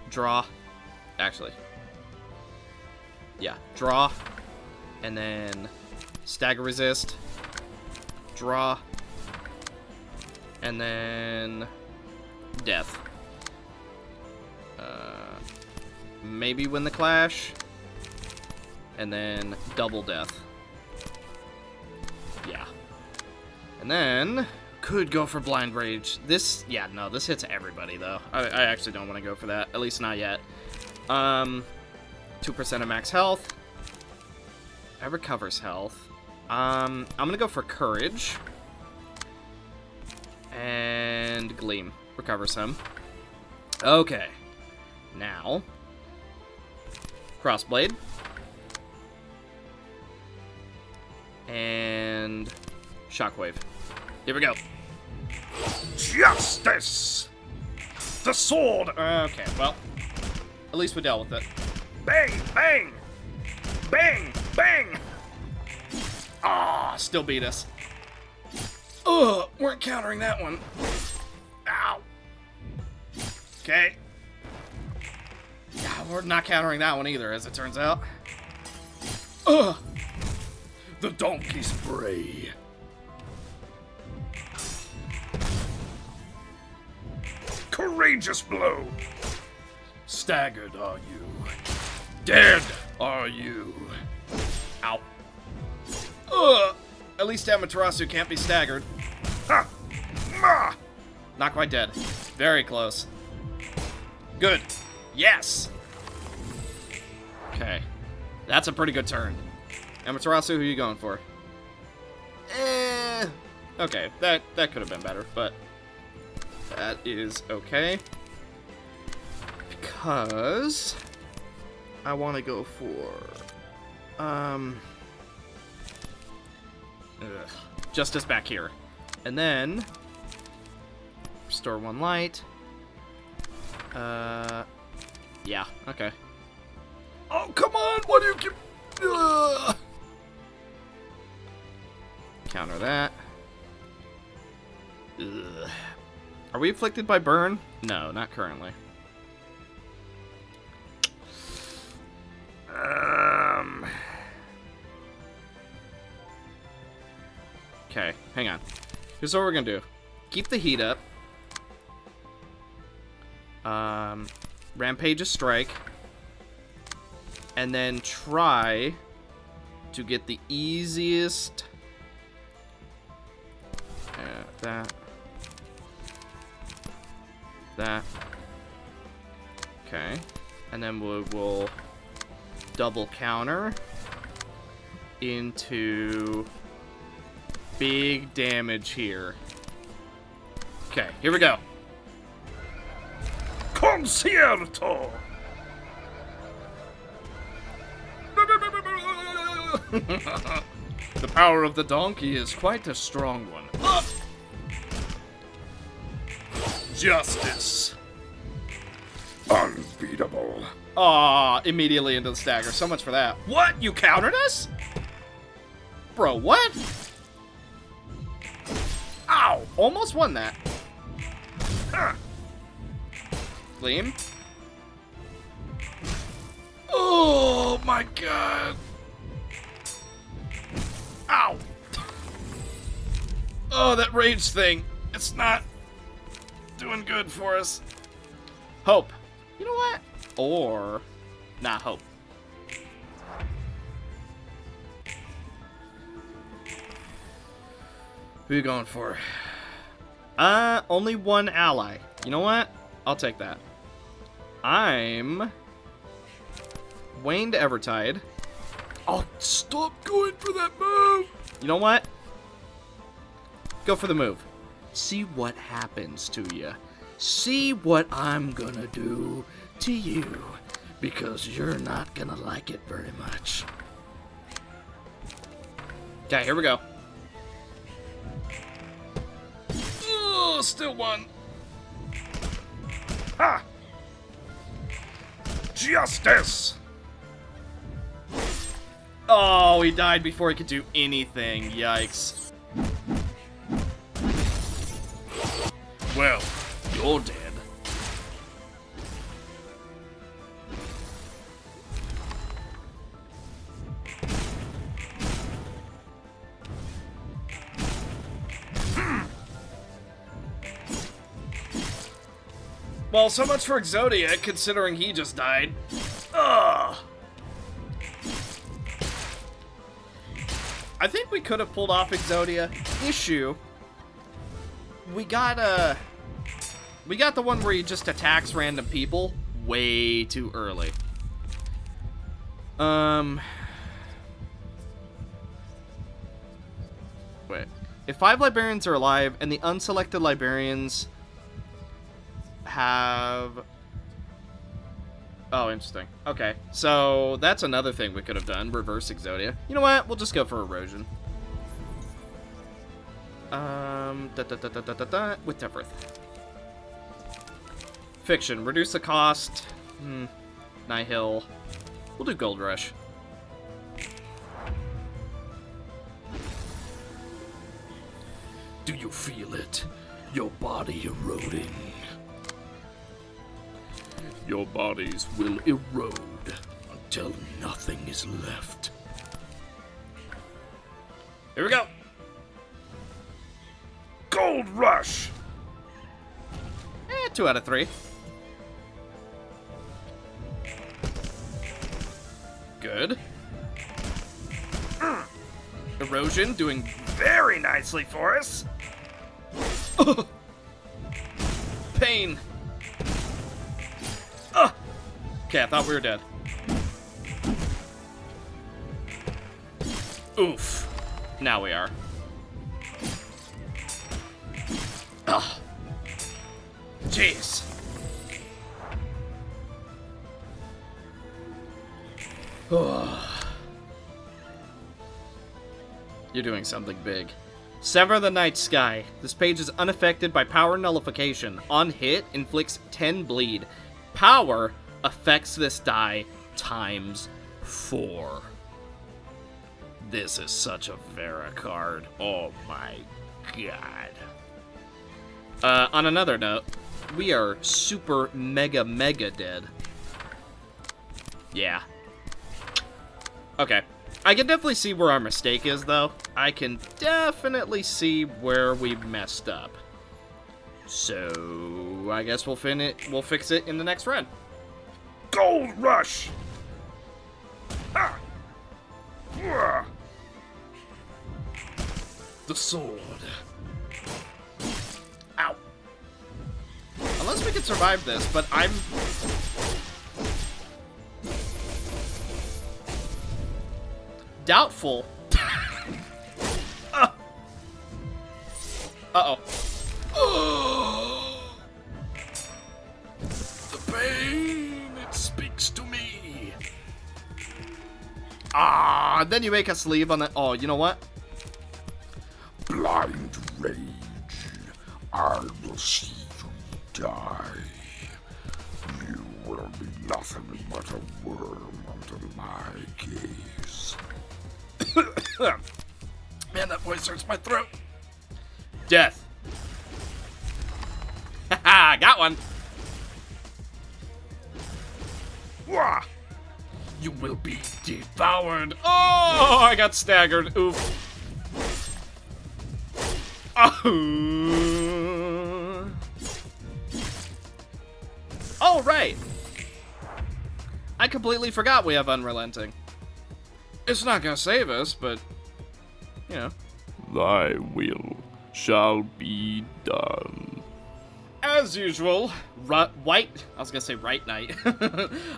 Draw. Actually. Yeah, draw. And then stagger resist. Draw. And then death. Maybe win the clash. And then double death. Yeah. And then could go for blind rage. This, yeah, no, this hits everybody though. I actually don't want to go for that. At least not yet. 2% of max health. That recovers health. I'm gonna go for courage. And gleam recovers him. Okay. Now crossblade. And shockwave. Here we go. Justice! The sword! Okay, well, at least we dealt with it. Bang! Bang! Bang! Bang! Ah, still beat us. Ugh, weren't countering that one. Ow. Okay. Yeah, we're not countering that one either, as it turns out. Ugh. The donkey's bray. Courageous blow. Staggered are you? Dead are you? Ow. Ugh. At least Amaterasu can't be staggered. Ha! Ma! Not quite dead. Very close. Good. Yes. Okay. That's a pretty good turn. Amaterasu, who are you going for? Okay, that could have been better, but that is okay. Because I want to go for Justice back here. And then restore 1 light. Yeah, okay. Oh, come on! What do you keep... Counter that. Ugh. Are we afflicted by burn? No, not currently. Okay, hang on. Here's what we're gonna do. Keep the heat up. Rampage a strike. And then try to get the easiest... that. That. Okay. And then we'll double counter into big damage here. Okay, here we go. Concierto! The power of the donkey is quite a strong one. Justice. Unbeatable. Aw, immediately into the stagger. So much for that. What? You countered us? Bro, what? Ow! Almost won that. Huh. Gleam. Oh my god. Ow. Oh, that rage thing. It's not doing good for us. Hope. You know what? Or not hope. Who you going for? Only one ally. You know what? I'll take that. I'm Wayne to Evertide. Oh, stop going for that move! You know what? Go for the move. See what happens to you. See what I'm gonna do to you. Because you're not gonna like it very much. Okay, here we go. Oh, still one. Ha! Justice! Oh, he died before he could do anything. Yikes. Well, you're dead. Well, so much for Exodia, considering he just died. Ugh. I think we could have pulled off Exodia. Issue. We got the one where he just attacks random people way too early. Wait. If 5 librarians are alive and the unselected librarians have... Oh, interesting. Okay, so that's another thing we could have done. Reverse Exodia. You know what? We'll just go for Erosion. With Death. Fiction. Reduce the cost. Nihil. We'll do Gold Rush. Do you feel it? Your body eroding. Your bodies will erode until nothing is left. Here we go. Gold Rush! 2 out of 3. Good. Erosion doing very nicely for us. Pain. Okay, I thought we were dead. Oof. Now we are. Ugh. Jeez. You're doing something big. Sever the Night Sky. This page is unaffected by power nullification. On hit, inflicts 10 bleed. Power affects this die times 4. This is such a Vera card. Oh my god. On another note, we are super mega dead. Yeah. Okay. I can definitely see where our mistake is, though. I can definitely see where we messed up. So, I guess we'll fix it in the next run. Gold Rush! Ah! Ah! The sword. Ow. Unless we can survive this, but I'm... doubtful. Uh-oh. Oh! The pain, it speaks to me. Ah, then you make us leave on that. Oh, you know what? Blind rage, I will see you die. You will be nothing but a worm under my gaze. Man, that voice hurts my throat. Death. Haha, got one. Wah! You will be devoured. Oh, I got staggered. Oof. Oh, right. I completely forgot we have Unrelenting. It's not gonna save us, but, you know. Thy will shall be done. As usual, White... I was gonna say Right Knight.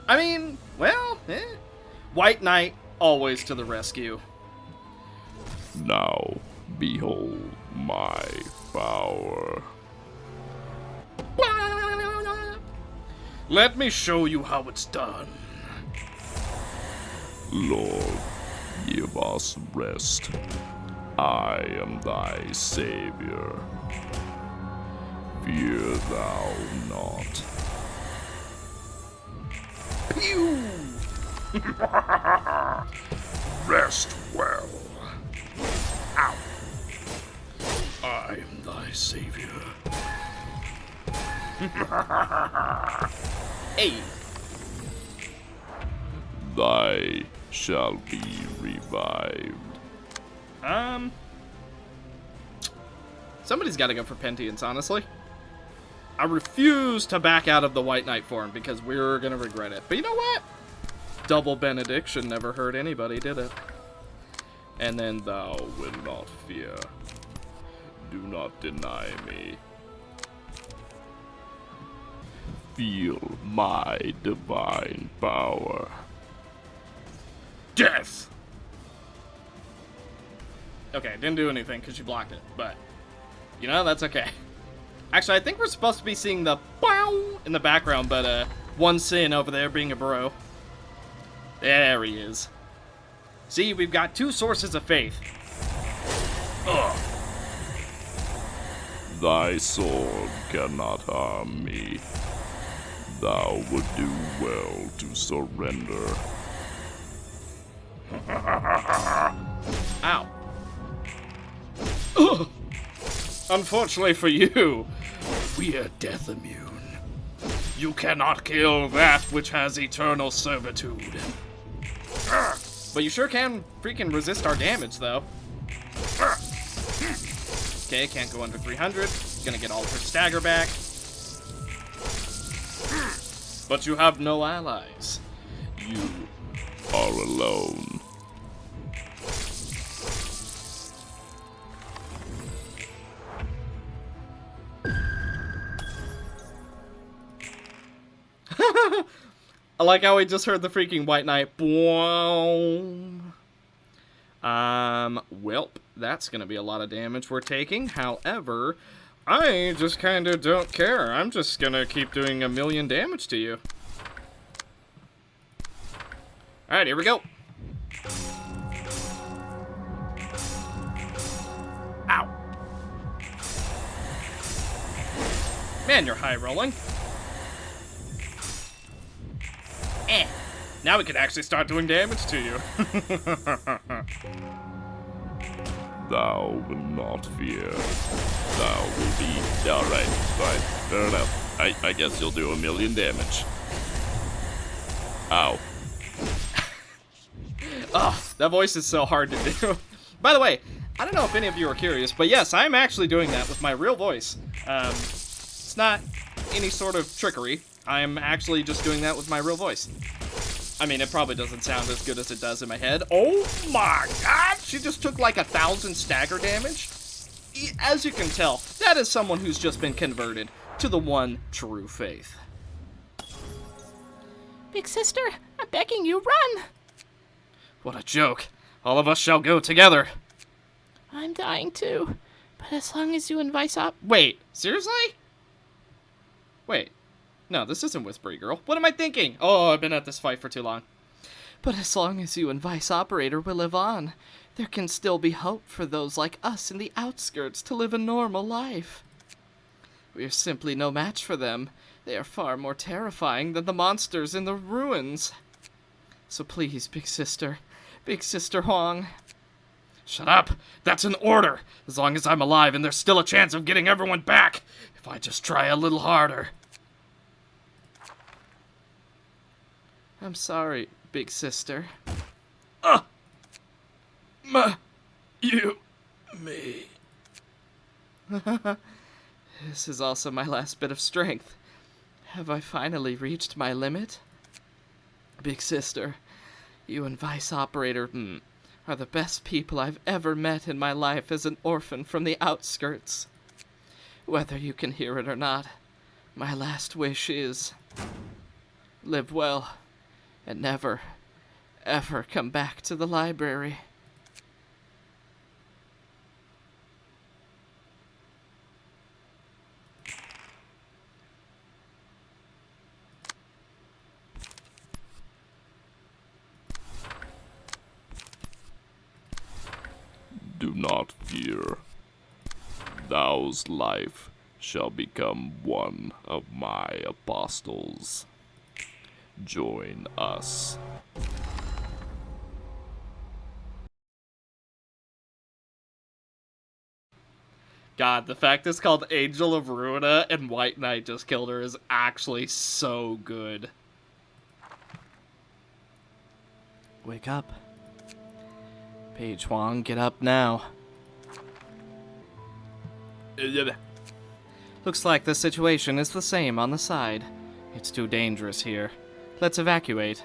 I mean, well, White Knight, always to the rescue. Now, behold my power. Let me show you how it's done. Lord, give us rest. I am thy savior. Fear thou not. Pew! Rest well. Ow. I am thy savior. Hey. Thy shall be revived. Somebody's got to go for Pentience, honestly. I refuse to back out of the White Knight form because we're gonna regret it. But you know what? Double benediction never hurt anybody, did it? And then thou wilt not fear. Do not deny me. Feel my divine power. Death! Okay, didn't do anything because you blocked it, but, you know, that's okay. Actually, I think we're supposed to be seeing the bow in the background, but, one sin over there being a bro. There he is. See, we've got two sources of faith. Ugh. Thy sword cannot harm me. Thou would do well to surrender. Ow. Ugh. Unfortunately for you, we are death immune. You cannot kill that which has eternal servitude. But you sure can freaking resist our damage, though. Okay, can't go under 300. Gonna get all of her stagger back. But you have no allies. You are alone. I like how we just heard the freaking White Knight. Boom. Welp, that's gonna be a lot of damage we're taking. However, I just kind of don't care. I'm just gonna keep doing 1,000,000 damage to you. Alright, here we go. Ow. Man, you're high rolling. Now we can actually start doing damage to you. Thou will not fear. Thou will be... Alright, fine. Fair enough. I guess you'll do 1,000,000 damage. Ow. Oh, that voice is so hard to do. By the way, I don't know if any of you are curious, but yes, I'm actually doing that with my real voice. It's not any sort of trickery. I'm actually just doing that with my real voice. I mean, it probably doesn't sound as good as it does in my head. Oh my god! She just took like 1,000 stagger damage? As you can tell, that is someone who's just been converted to the one true faith. Big sister, I'm begging you, run! What a joke. All of us shall go together. I'm dying too, but as long as you and Vice Op... Wait, seriously? Wait. No, this isn't Whispery Girl. What am I thinking? Oh, I've been at this fight for too long. But as long as you and Vice Operator will live on, there can still be hope for those like us in the outskirts to live a normal life. We are simply no match for them. They are far more terrifying than the monsters in the ruins. So please, Big Sister Huang. Shut up! That's an order! As long as I'm alive and there's still a chance of getting everyone back, if I just try a little harder. I'm sorry, Big Sister. Me. This is also my last bit of strength. Have I finally reached my limit? Big Sister, you and Vice Operator are the best people I've ever met in my life as an orphan from the outskirts. Whether you can hear it or not, my last wish is... live well, and never, ever come back to the library. Do not fear. Thou's life shall become one of my apostles. Join us. God, the fact it's called Angel of Ruina and White Knight just killed her is actually so good. Wake up. Page Huang, get up now. Looks like the situation is the same on the side. It's too dangerous here. Let's evacuate.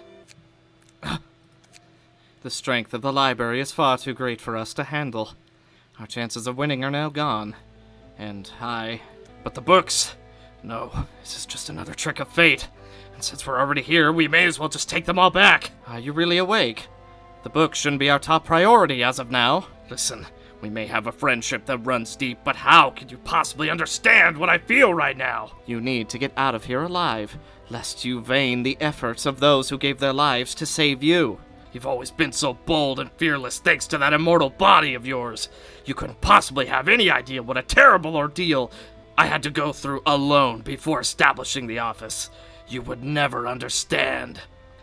The strength of the library is far too great for us to handle. Our chances of winning are now gone. But the books! No, this is just another trick of fate. And since we're already here, we may as well just take them all back. Are you really awake? The books shouldn't be our top priority as of now. Listen, we may have a friendship that runs deep, but how could you possibly understand what I feel right now? You need to get out of here alive, lest you vain the efforts of those who gave their lives to save you. You've always been so bold and fearless thanks to that immortal body of yours. You couldn't possibly have any idea what a terrible ordeal I had to go through alone before establishing the office. You would never understand.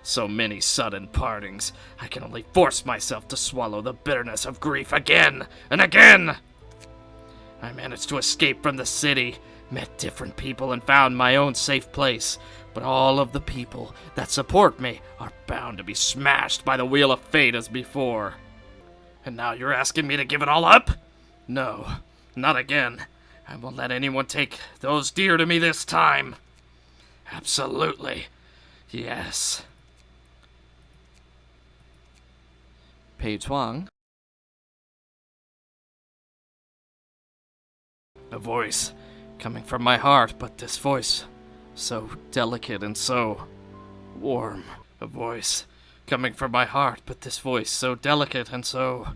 So many sudden partings. I can only force myself to swallow the bitterness of grief again and again. I managed to escape from the city, met different people, and found my own safe place. But all of the people that support me are bound to be smashed by the wheel of fate as before. And now you're asking me to give it all up? No, not again. I won't let anyone take those dear to me this time. Absolutely. Yes. Page Huang. A voice coming from my heart, but this voice, so delicate and so warm. A voice coming from my heart, but this voice so delicate and so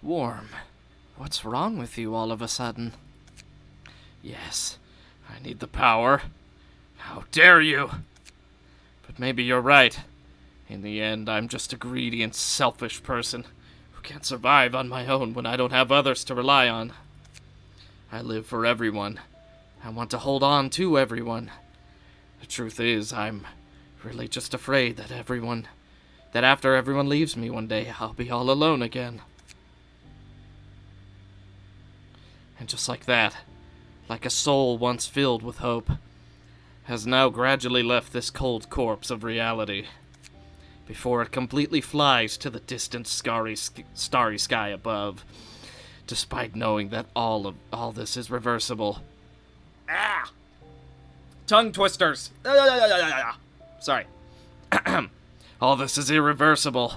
warm. What's wrong with you all of a sudden? Yes, I need the power. How dare you? But maybe you're right. In the end, I'm just a greedy and selfish person who can't survive on my own when I don't have others to rely on. I live for everyone. I want to hold on to everyone. The truth is, I'm really just afraid that after everyone leaves me one day, I'll be all alone again. And just like that, like a soul once filled with hope, has now gradually left this cold corpse of reality, before it completely flies to the distant starry sky above, despite knowing that all this is reversible. Ah! Tongue twisters. Sorry. All this is irreversible.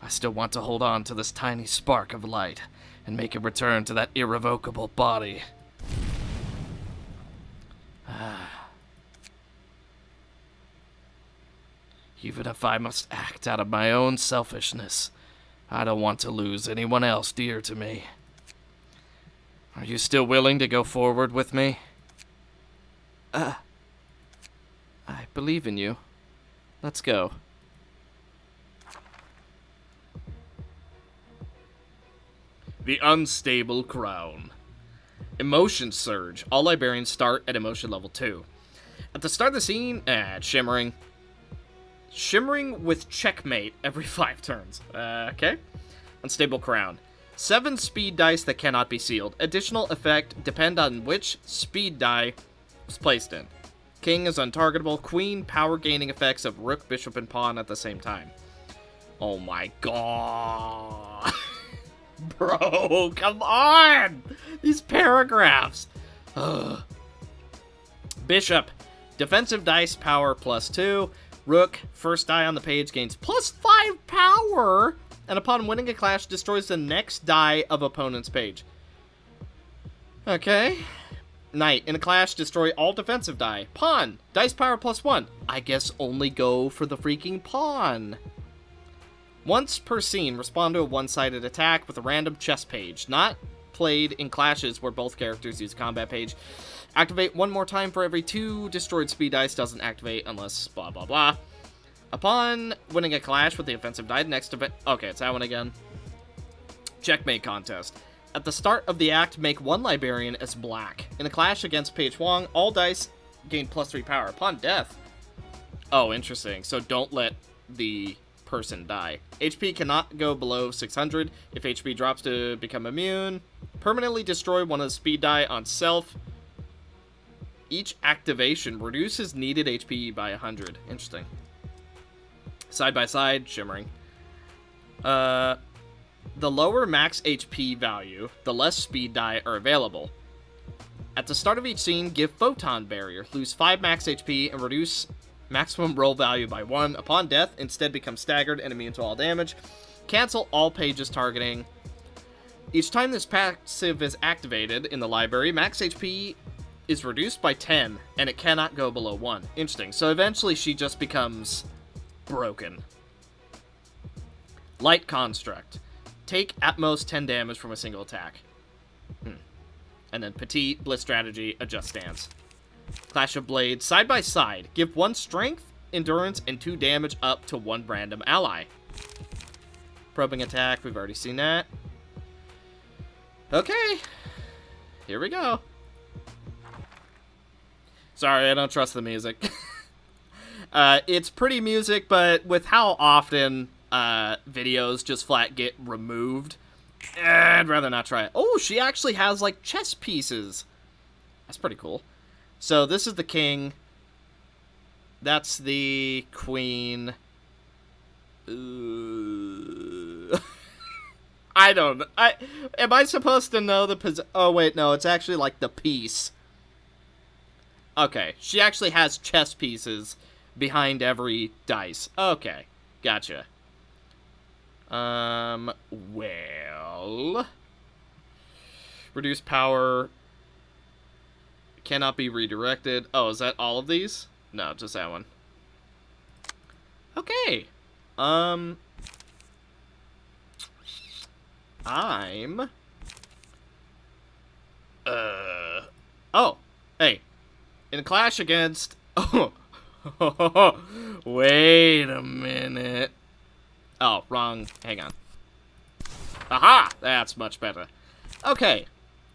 I still want to hold on to this tiny spark of light and make it return to that irrevocable body. Even if I must act out of my own selfishness, I don't want to lose anyone else dear to me. Are you still willing to go forward with me? I believe in you. Let's go. The Unstable Crown. Emotion Surge. All librarians start at emotion level 2. At the start of the scene, shimmering with checkmate every 5 turns. Okay. Unstable Crown. 7 speed dice that cannot be sealed. Additional effect depend on which speed die was placed in. King is untargetable. Queen, power gaining effects of rook, bishop, and pawn at the same time. Oh my god. Bro, come on! These paragraphs. Ugh. Bishop. Defensive dice, power +2. Rook, first die on the page, gains +5 power. And upon winning a clash, destroys the next die of opponent's page. Okay. Knight, in a clash, destroy all defensive die. Pawn, dice power +1. I guess only go for the freaking pawn. Once per scene, respond to a one-sided attack with a random chess page. Not played in clashes where both characters use a combat page. Activate one more time for every 2 destroyed speed dice. Doesn't activate unless blah blah blah. Upon winning a clash with the offensive die, next event... Okay, it's that one again. Checkmate contest. At the start of the act, make one librarian as black. In a clash against Page Huang, all dice gain +3 power. Upon death... Oh, interesting. So don't let the person die. HP cannot go below 600. If HP drops to become immune, permanently destroy one of the speed die on self. Each activation reduces needed HP by 100. Interesting. Side by side, shimmering. The lower max HP value, the less speed die are available. At the start of each scene, give Photon Barrier. Lose 5 max HP and reduce maximum roll value by 1. Upon death, instead become staggered and immune to all damage. Cancel all pages targeting. Each time this passive is activated in the library, max HP is reduced by 10, and it cannot go below 1. Interesting. So eventually she just becomes broken. Light Construct. Take at most 10 damage from a single attack. And then Petite, Bliss Strategy, Adjust Stance. Clash of Blades, side by side. Give 1 strength, endurance, and 2 damage up to 1 random ally. Probing attack, we've already seen that. Okay. Here we go. Sorry, I don't trust the music. It's pretty music, but with how often videos just flat get removed, I'd rather not try it. Oh, she actually has, like, chess pieces. That's pretty cool. So this is the king. That's the queen. I don't... am I supposed to know the oh, wait, no. It's actually, like, the piece. Okay. She actually has chess pieces behind every dice. Okay. Gotcha. Well... Reduce power... Cannot be redirected. Oh, is that all of these? No, just that one. Okay. I'm... Oh, hey. In a clash against... Oh. Wait a minute. Oh, wrong. Hang on. Aha! That's much better. Okay.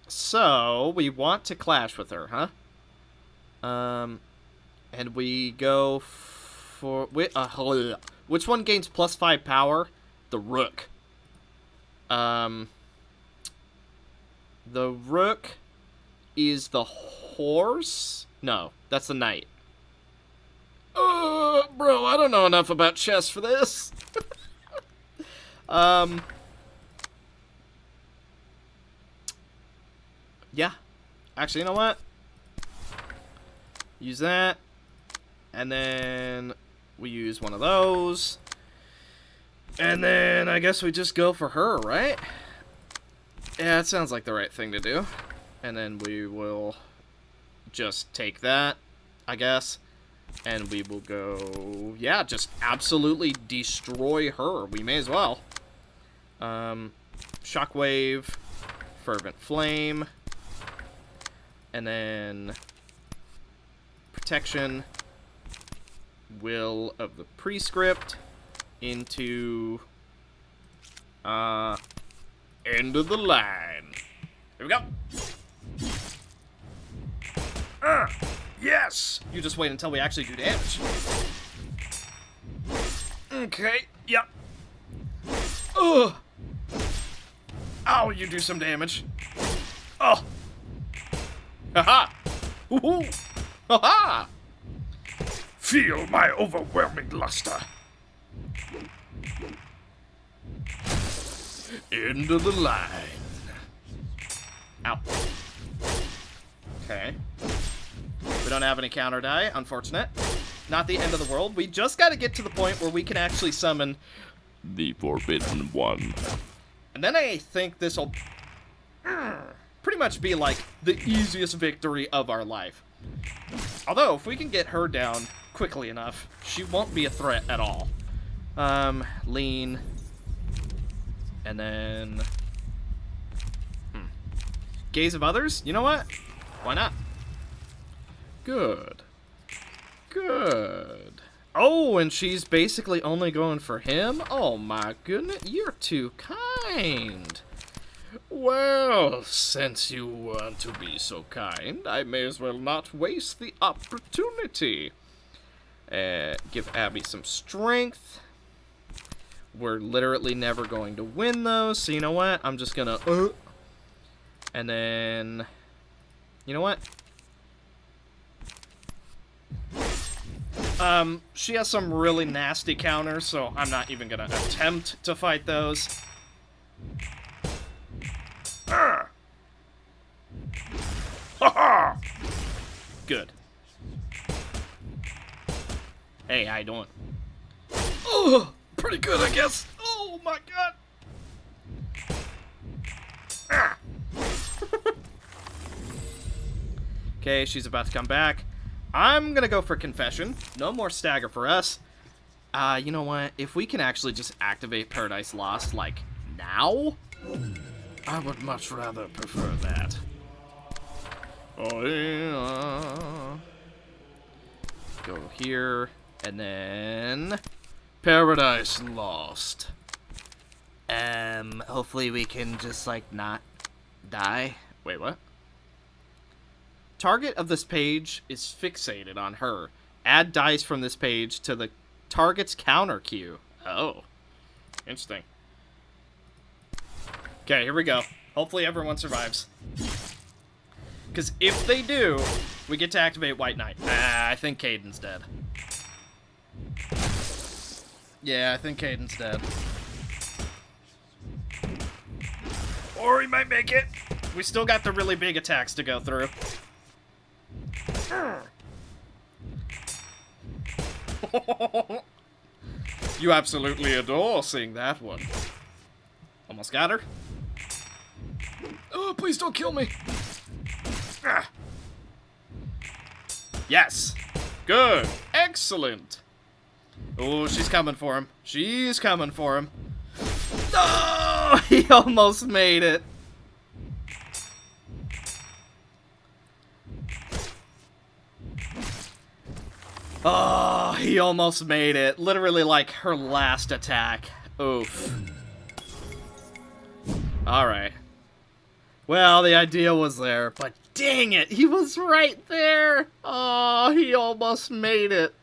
So, we want to clash with her, huh? And we go for... which one gains +5 power? The Rook. The Rook is the horse? No, that's the knight. Bro, I don't know enough about chess for this. Yeah. Actually, you know what? Use that. And then we use one of those. And then I guess we just go for her, right? Yeah, it sounds like the right thing to do. And then we will just take that, I guess. And we will go... Yeah, just absolutely destroy her. We may as well. Shockwave. Fervent Flame. And then... Protection. Will of the Prescript. Into... End of the line. Here we go. Yes! You just wait until we actually do damage. Okay, yep. Ugh. Oh, you do some damage. Oh. Haha. Woohoo. Haha. Feel my overwhelming luster. End of the line. Ow. Okay. We don't have any counter die, unfortunate. Not the end of the world. We just got to get to the point where we can actually summon The Forbidden One. And then I think this will pretty much be like the easiest victory of our life. Although, if we can get her down quickly enough, she won't be a threat at all. Lean. And then... Gaze of Others? You know what? Why not? Good. Good. Oh, and she's basically only going for him? Oh my goodness, you're too kind. Well, since you want to be so kind, I may as well not waste the opportunity. Give Abby some strength. We're literally never going to win those, so you know what? I'm just gonna... and then... You know what? She has some really nasty counters, so I'm not even gonna attempt to fight those. Good. Hey, how you doing? Oh, pretty good, I guess. Oh my god. Okay, she's about to come back. I'm gonna go for confession. No more stagger for us. You know what? If we can actually just activate Paradise Lost, like, now, I would much rather prefer that. Oh, yeah. Go here, and then... Paradise Lost. Hopefully we can just, like, not die. Wait, what? Target of this page is fixated on her. Add dice from this page to the target's counter queue. Oh. Interesting. Okay, here we go. Hopefully everyone survives. Because if they do, we get to activate White Knight. I think Caden's dead. Yeah, I think Caden's dead. Or he might make it. We still got the really big attacks to go through. You absolutely adore seeing that one. Almost got her. Oh, please don't kill me. Yes. Good. Excellent. Oh, she's coming for him. She's coming for him. Oh, he almost made it. Oh, he almost made it. Literally like her last attack. Oof. Alright. Well, the idea was there, but dang it, he was right there. Oh, he almost made it.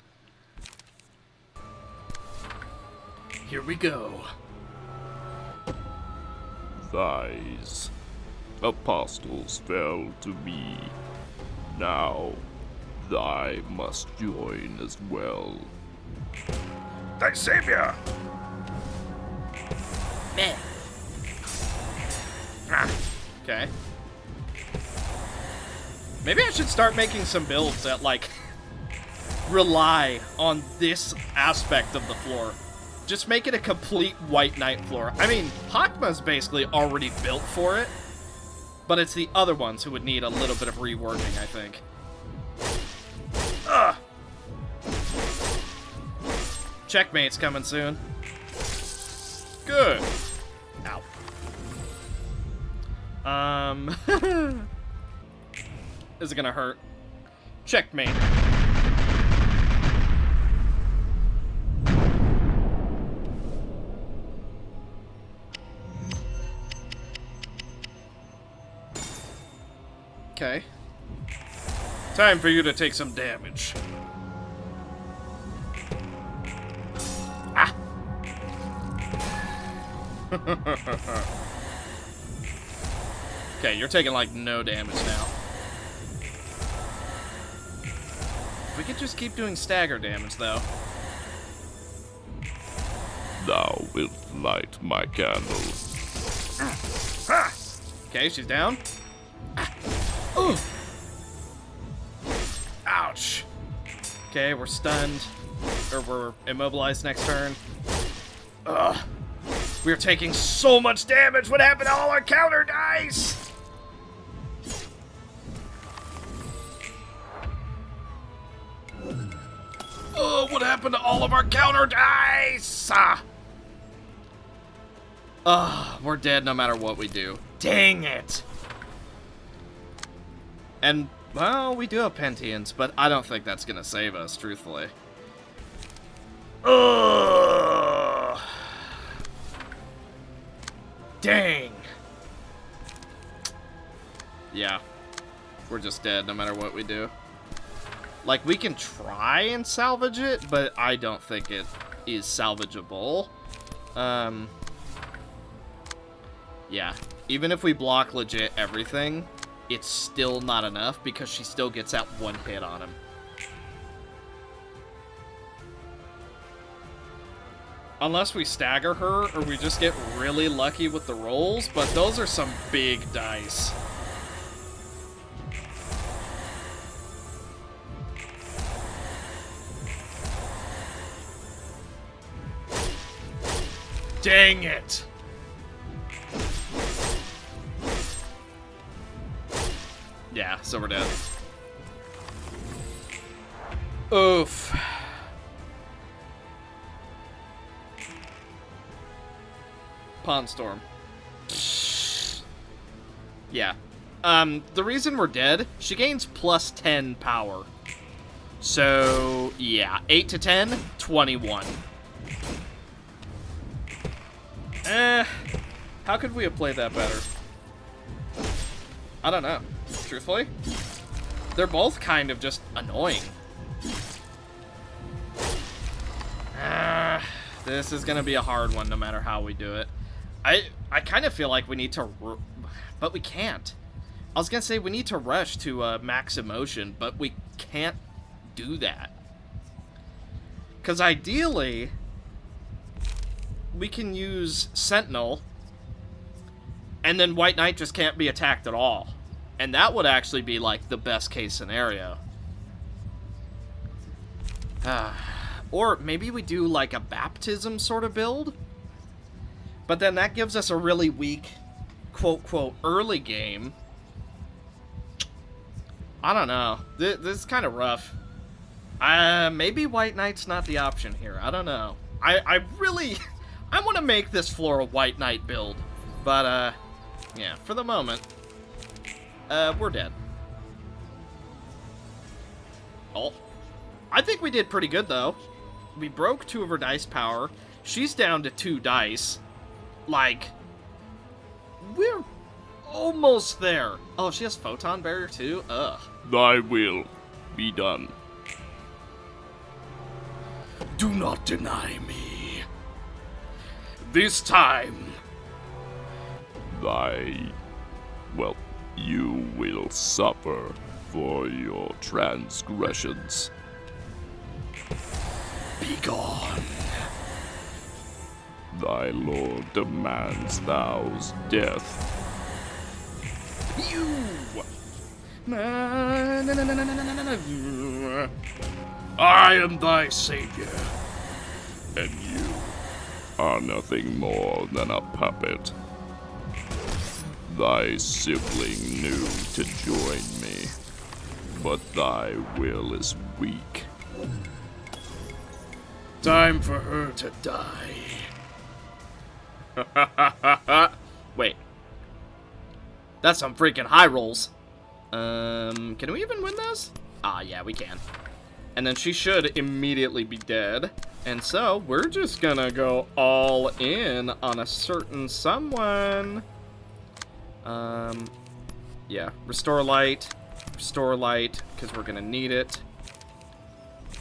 Here we go. Thys apostles fell to me. Now, thy must join as well. Thy savior! Man. Okay. Maybe I should start making some builds that, like, rely on this aspect of the floor. Just make it a complete White Knight floor. I mean, Hakma's basically already built for it, but it's the other ones who would need a little bit of reworking, I think. Ugh! Checkmate's coming soon. Good. Ow. Is it gonna hurt? Checkmate. Okay. Time for you to take some damage. Ah! Okay, you're taking like no damage now. We could just keep doing stagger damage though. Thou wilt light my candle. Okay, she's down. Oh! Ouch. Okay, we're stunned. Or we're immobilized next turn. Ugh. We're taking so much damage. What happened to all our counter dice? Oh, what happened to all of our counter dice? We're dead no matter what we do. Dang it. And, well, we do have Pentians, but I don't think that's gonna save us, truthfully. Ugh. Dang. just dead no matter what we do. Like, we can try and salvage it, but I don't think it is salvageable. Yeah. Even if we block legit everything, it's still not enough because she still gets that one hit on him. Unless we stagger her, or we just get really lucky with the rolls, but those are some big dice. Dang it! Yeah, so we're dead. Oof. Pond Storm. Yeah. The reason we're dead, she gains plus 10 power. So, yeah. 8 to 10, 21. How could we have played that better? I don't know. Truthfully. They're both kind of just annoying. This is gonna be a hard one no matter how we do it. I kind of feel like we need to... But we can't. I was gonna say we need to rush to max emotion, but we can't do that. Because ideally, we can use Sentinel, and then White Knight just can't be attacked at all. And that would actually be, like, the best case scenario. Or maybe we do, like, a baptism sort of build. But then that gives us a really weak, quote-quote, early game. I don't know. This is kind of rough. Maybe White Knight's not the option here. I don't know. I really... I want to make this floor a White Knight build. But, yeah, for the moment, we're dead. Oh. I think we did pretty good, though. We broke 2 of her dice power. She's down to 2 dice. Like, we're almost there. Oh, she has Photon Barrier, too? Ugh. Thy will be done. Do not deny me. This time, well, you will suffer for your transgressions. be gone. Thy lord demands thou's death. You! I am thy savior. And you are nothing more than a puppet. Thy sibling knew to join me, but thy will is weak. Time for her to die. Wait. That's some freaking high rolls. Can we even win this? Ah, yeah, we can. And then she should immediately be dead. And so, we're just gonna go all in on a certain someone. Yeah, restore light, because we're gonna need it.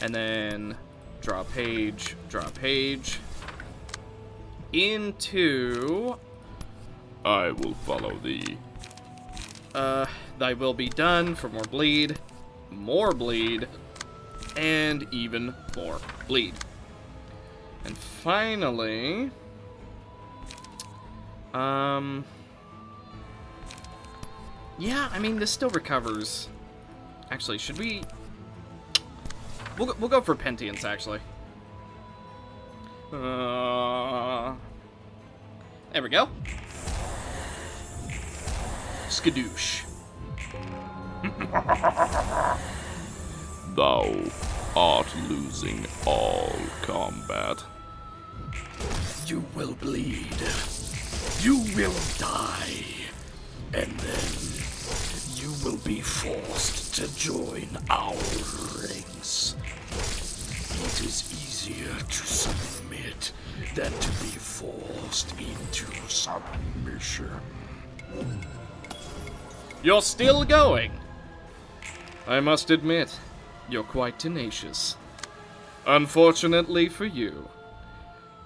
And then draw page, into... I will follow thee. Thy will be done for more bleed, and even more bleed. And finally, yeah, I mean, this still recovers. Actually, should we... We'll go for Pentience, actually. There we go. Skadoosh. Thou art losing all combat. You will bleed. You will die. And then you will be forced to join our ranks. It is easier to submit than to be forced into submission. You're still going. I must admit, you're quite tenacious. Unfortunately for you,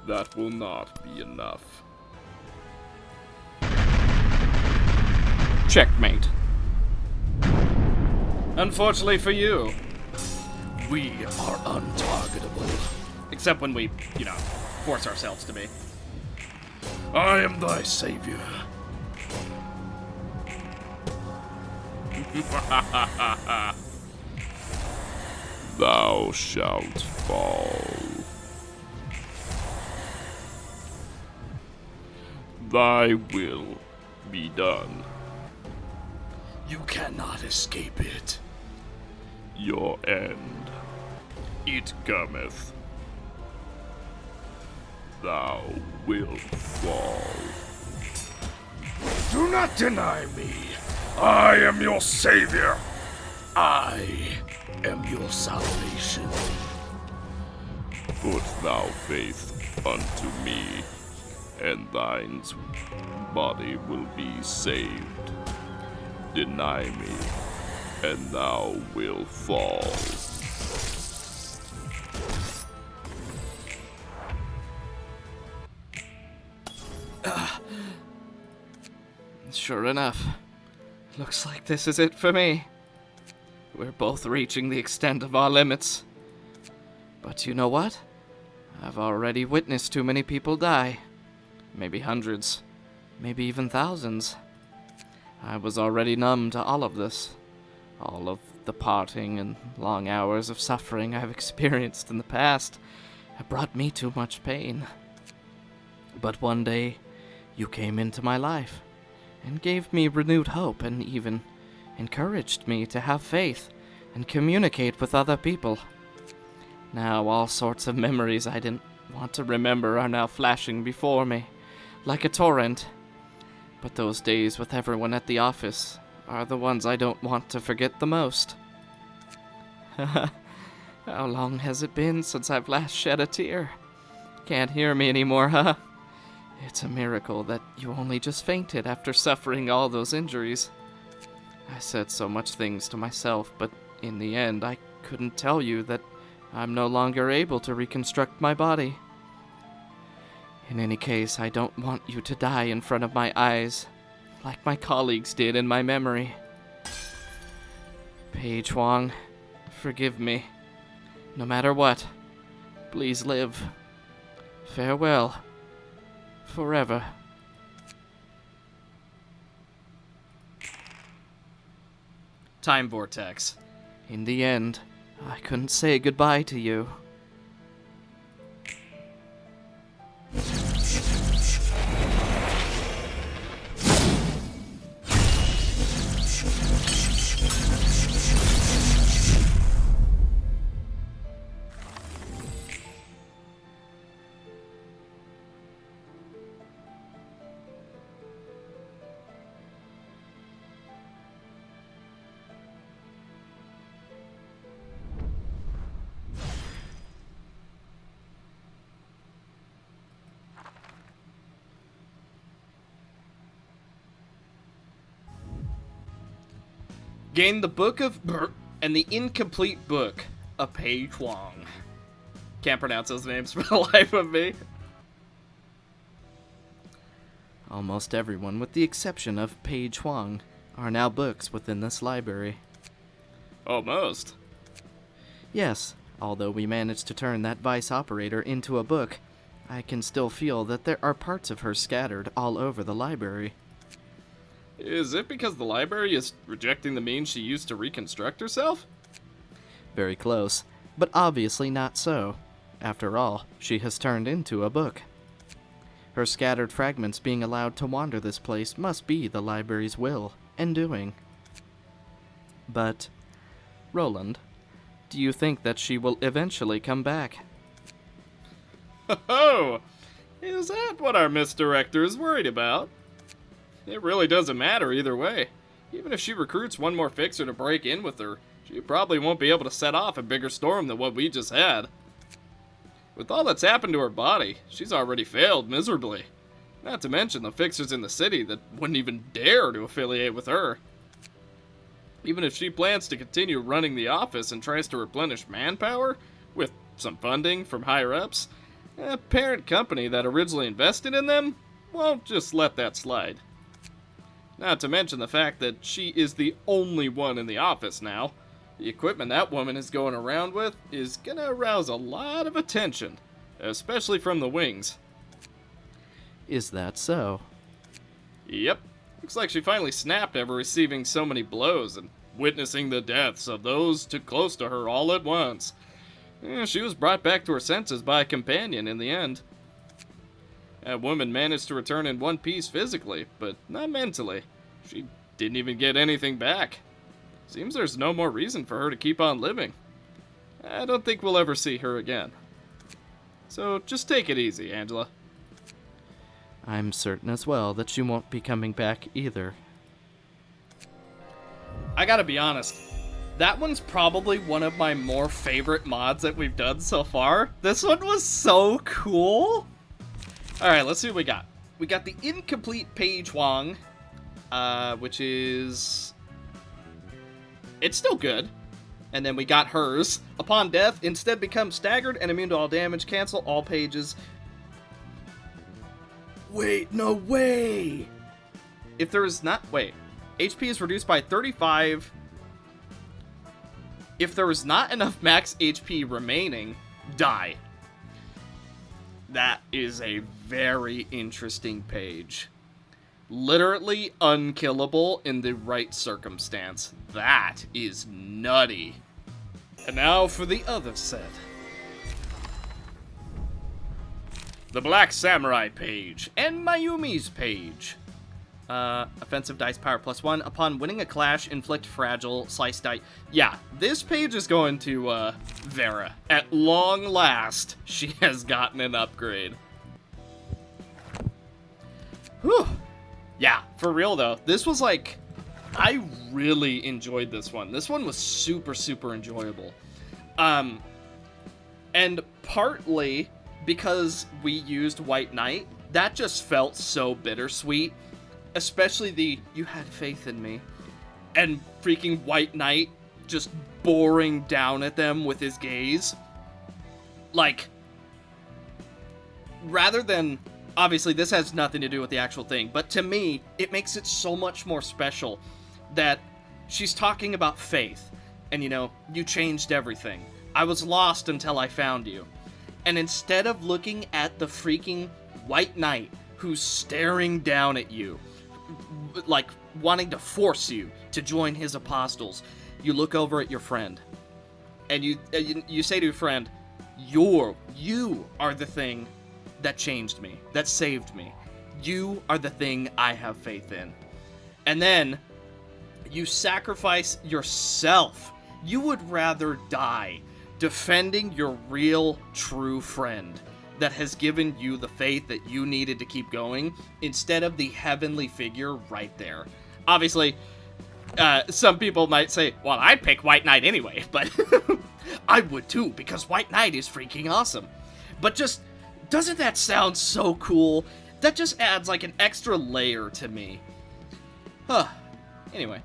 that will not be enough. Checkmate. Unfortunately for you, we are untargetable. Except when we, force ourselves to be. I am thy savior. Thou shalt fall. Thy will be done. You cannot escape it. Your end. It cometh. Thou wilt fall. Do not deny me. I am your savior. I am your salvation. Put thou faith unto me, and thine's body will be saved. Deny me, and thou wilt fall. Sure enough, looks like this is it for me. We're both reaching the extent of our limits. But you know what? I've already witnessed too many people die. Maybe hundreds, maybe even thousands. I was already numb to all of this. All of the parting and long hours of suffering I've experienced in the past have brought me too much pain. But one day, you came into my life and gave me renewed hope and even encouraged me to have faith and communicate with other people. Now all sorts of memories I didn't want to remember are now flashing before me, like a torrent. But those days with everyone at the office are the ones I don't want to forget the most. How long has it been since I've last shed a tear? Can't hear me anymore, huh? It's a miracle that you only just fainted after suffering all those injuries. I said so much things to myself, but in the end I couldn't tell you that I'm no longer able to reconstruct my body. In any case, I don't want you to die in front of my eyes, like my colleagues did in my memory. Paige Huang, forgive me. No matter what, please live. Farewell. Forever. Time vortex. In the end, I couldn't say goodbye to you. Gain the Book of and the incomplete book of Paige Huang. Can't pronounce those names for the life of me. Almost everyone, with the exception of Paige Huang, are now books within this library. Almost. Yes, although we managed to turn that vice operator into a book, I can still feel that there are parts of her scattered all over the library. Is it because the library is rejecting the means she used to reconstruct herself? Very close, but obviously not so. After all, she has turned into a book. Her scattered fragments being allowed to wander this place must be the library's will and doing. But, Roland, do you think that she will eventually come back? Oh, is that what our misdirector is worried about? It really doesn't matter either way. Even if she recruits one more fixer to break in with her, she probably won't be able to set off a bigger storm than what we just had. With all that's happened to her body, she's already failed miserably. Not to mention the fixers in the city that wouldn't even dare to affiliate with her. Even if she plans to continue running the office and tries to replenish manpower, with some funding from higher-ups, a parent company that originally invested in them won't just let that slide. Not to mention the fact that she is the only one in the office now. The equipment that woman is going around with is gonna arouse a lot of attention, especially from the wings. Is that so? Yep. Looks like she finally snapped after receiving so many blows and witnessing the deaths of those too close to her all at once. She was brought back to her senses by a companion in the end. That woman managed to return in one piece physically, but not mentally. She didn't even get anything back. Seems there's no more reason for her to keep on living. I don't think we'll ever see her again. So just take it easy, Angela. I'm certain as well that she won't be coming back either. I gotta be honest, that one's probably one of my more favorite mods that we've done so far. This one was so cool. Alright, let's see what we got. We got the incomplete page Wong, which is... it's still good. And then we got hers. Upon death, instead becomes staggered and immune to all damage. Cancel all pages. Wait, no way! If there is not... wait. HP is reduced by 35. If there is not enough max HP remaining, die. That is a very interesting page. Literally unkillable in the right circumstance. That is nutty. And now for the other set. The Black Samurai page and Mayumi's page. Offensive dice power +1. Upon winning a clash, inflict fragile slice die. Yeah, this page is going to, Vera. At long last, she has gotten an upgrade. Whew. Yeah, for real though. This was like... I really enjoyed this one. This one was super, super enjoyable. And partly because we used White Knight, that just felt so bittersweet. Especially the, you had faith in me. And freaking White Knight just boring down at them with his gaze. Like, rather than, obviously this has nothing to do with the actual thing, but to me, it makes it so much more special that she's talking about faith. And you know, you changed everything. I was lost until I found you. And instead of looking at the freaking White Knight who's staring down at you, like wanting to force you to join his apostles, you look over at your friend and you say to your friend, you are the thing that changed me, that saved me. You are the thing I have faith in. And then you sacrifice yourself. You would rather die defending your real, true friend that has given you the faith that you needed to keep going, instead of the heavenly figure right there. Obviously, some people might say, well, I'd pick White Knight anyway, but I would too, because White Knight is freaking awesome. But just, doesn't that sound so cool? That just adds like an extra layer to me. Huh. Anyway.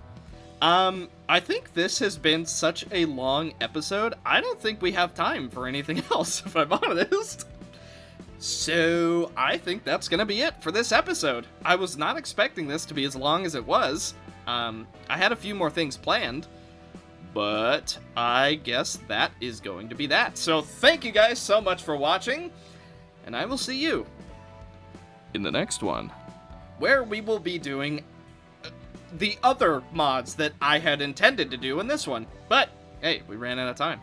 I think this has been such a long episode, I don't think we have time for anything else, if I'm honest. So, I think that's gonna be it for this episode. I was not expecting this to be as long as it was. I had a few more things planned, but I guess that is going to be that. So, thank you guys so much for watching, and I will see you in the next one, where we will be doing the other mods that I had intended to do in this one. But, hey, we ran out of time.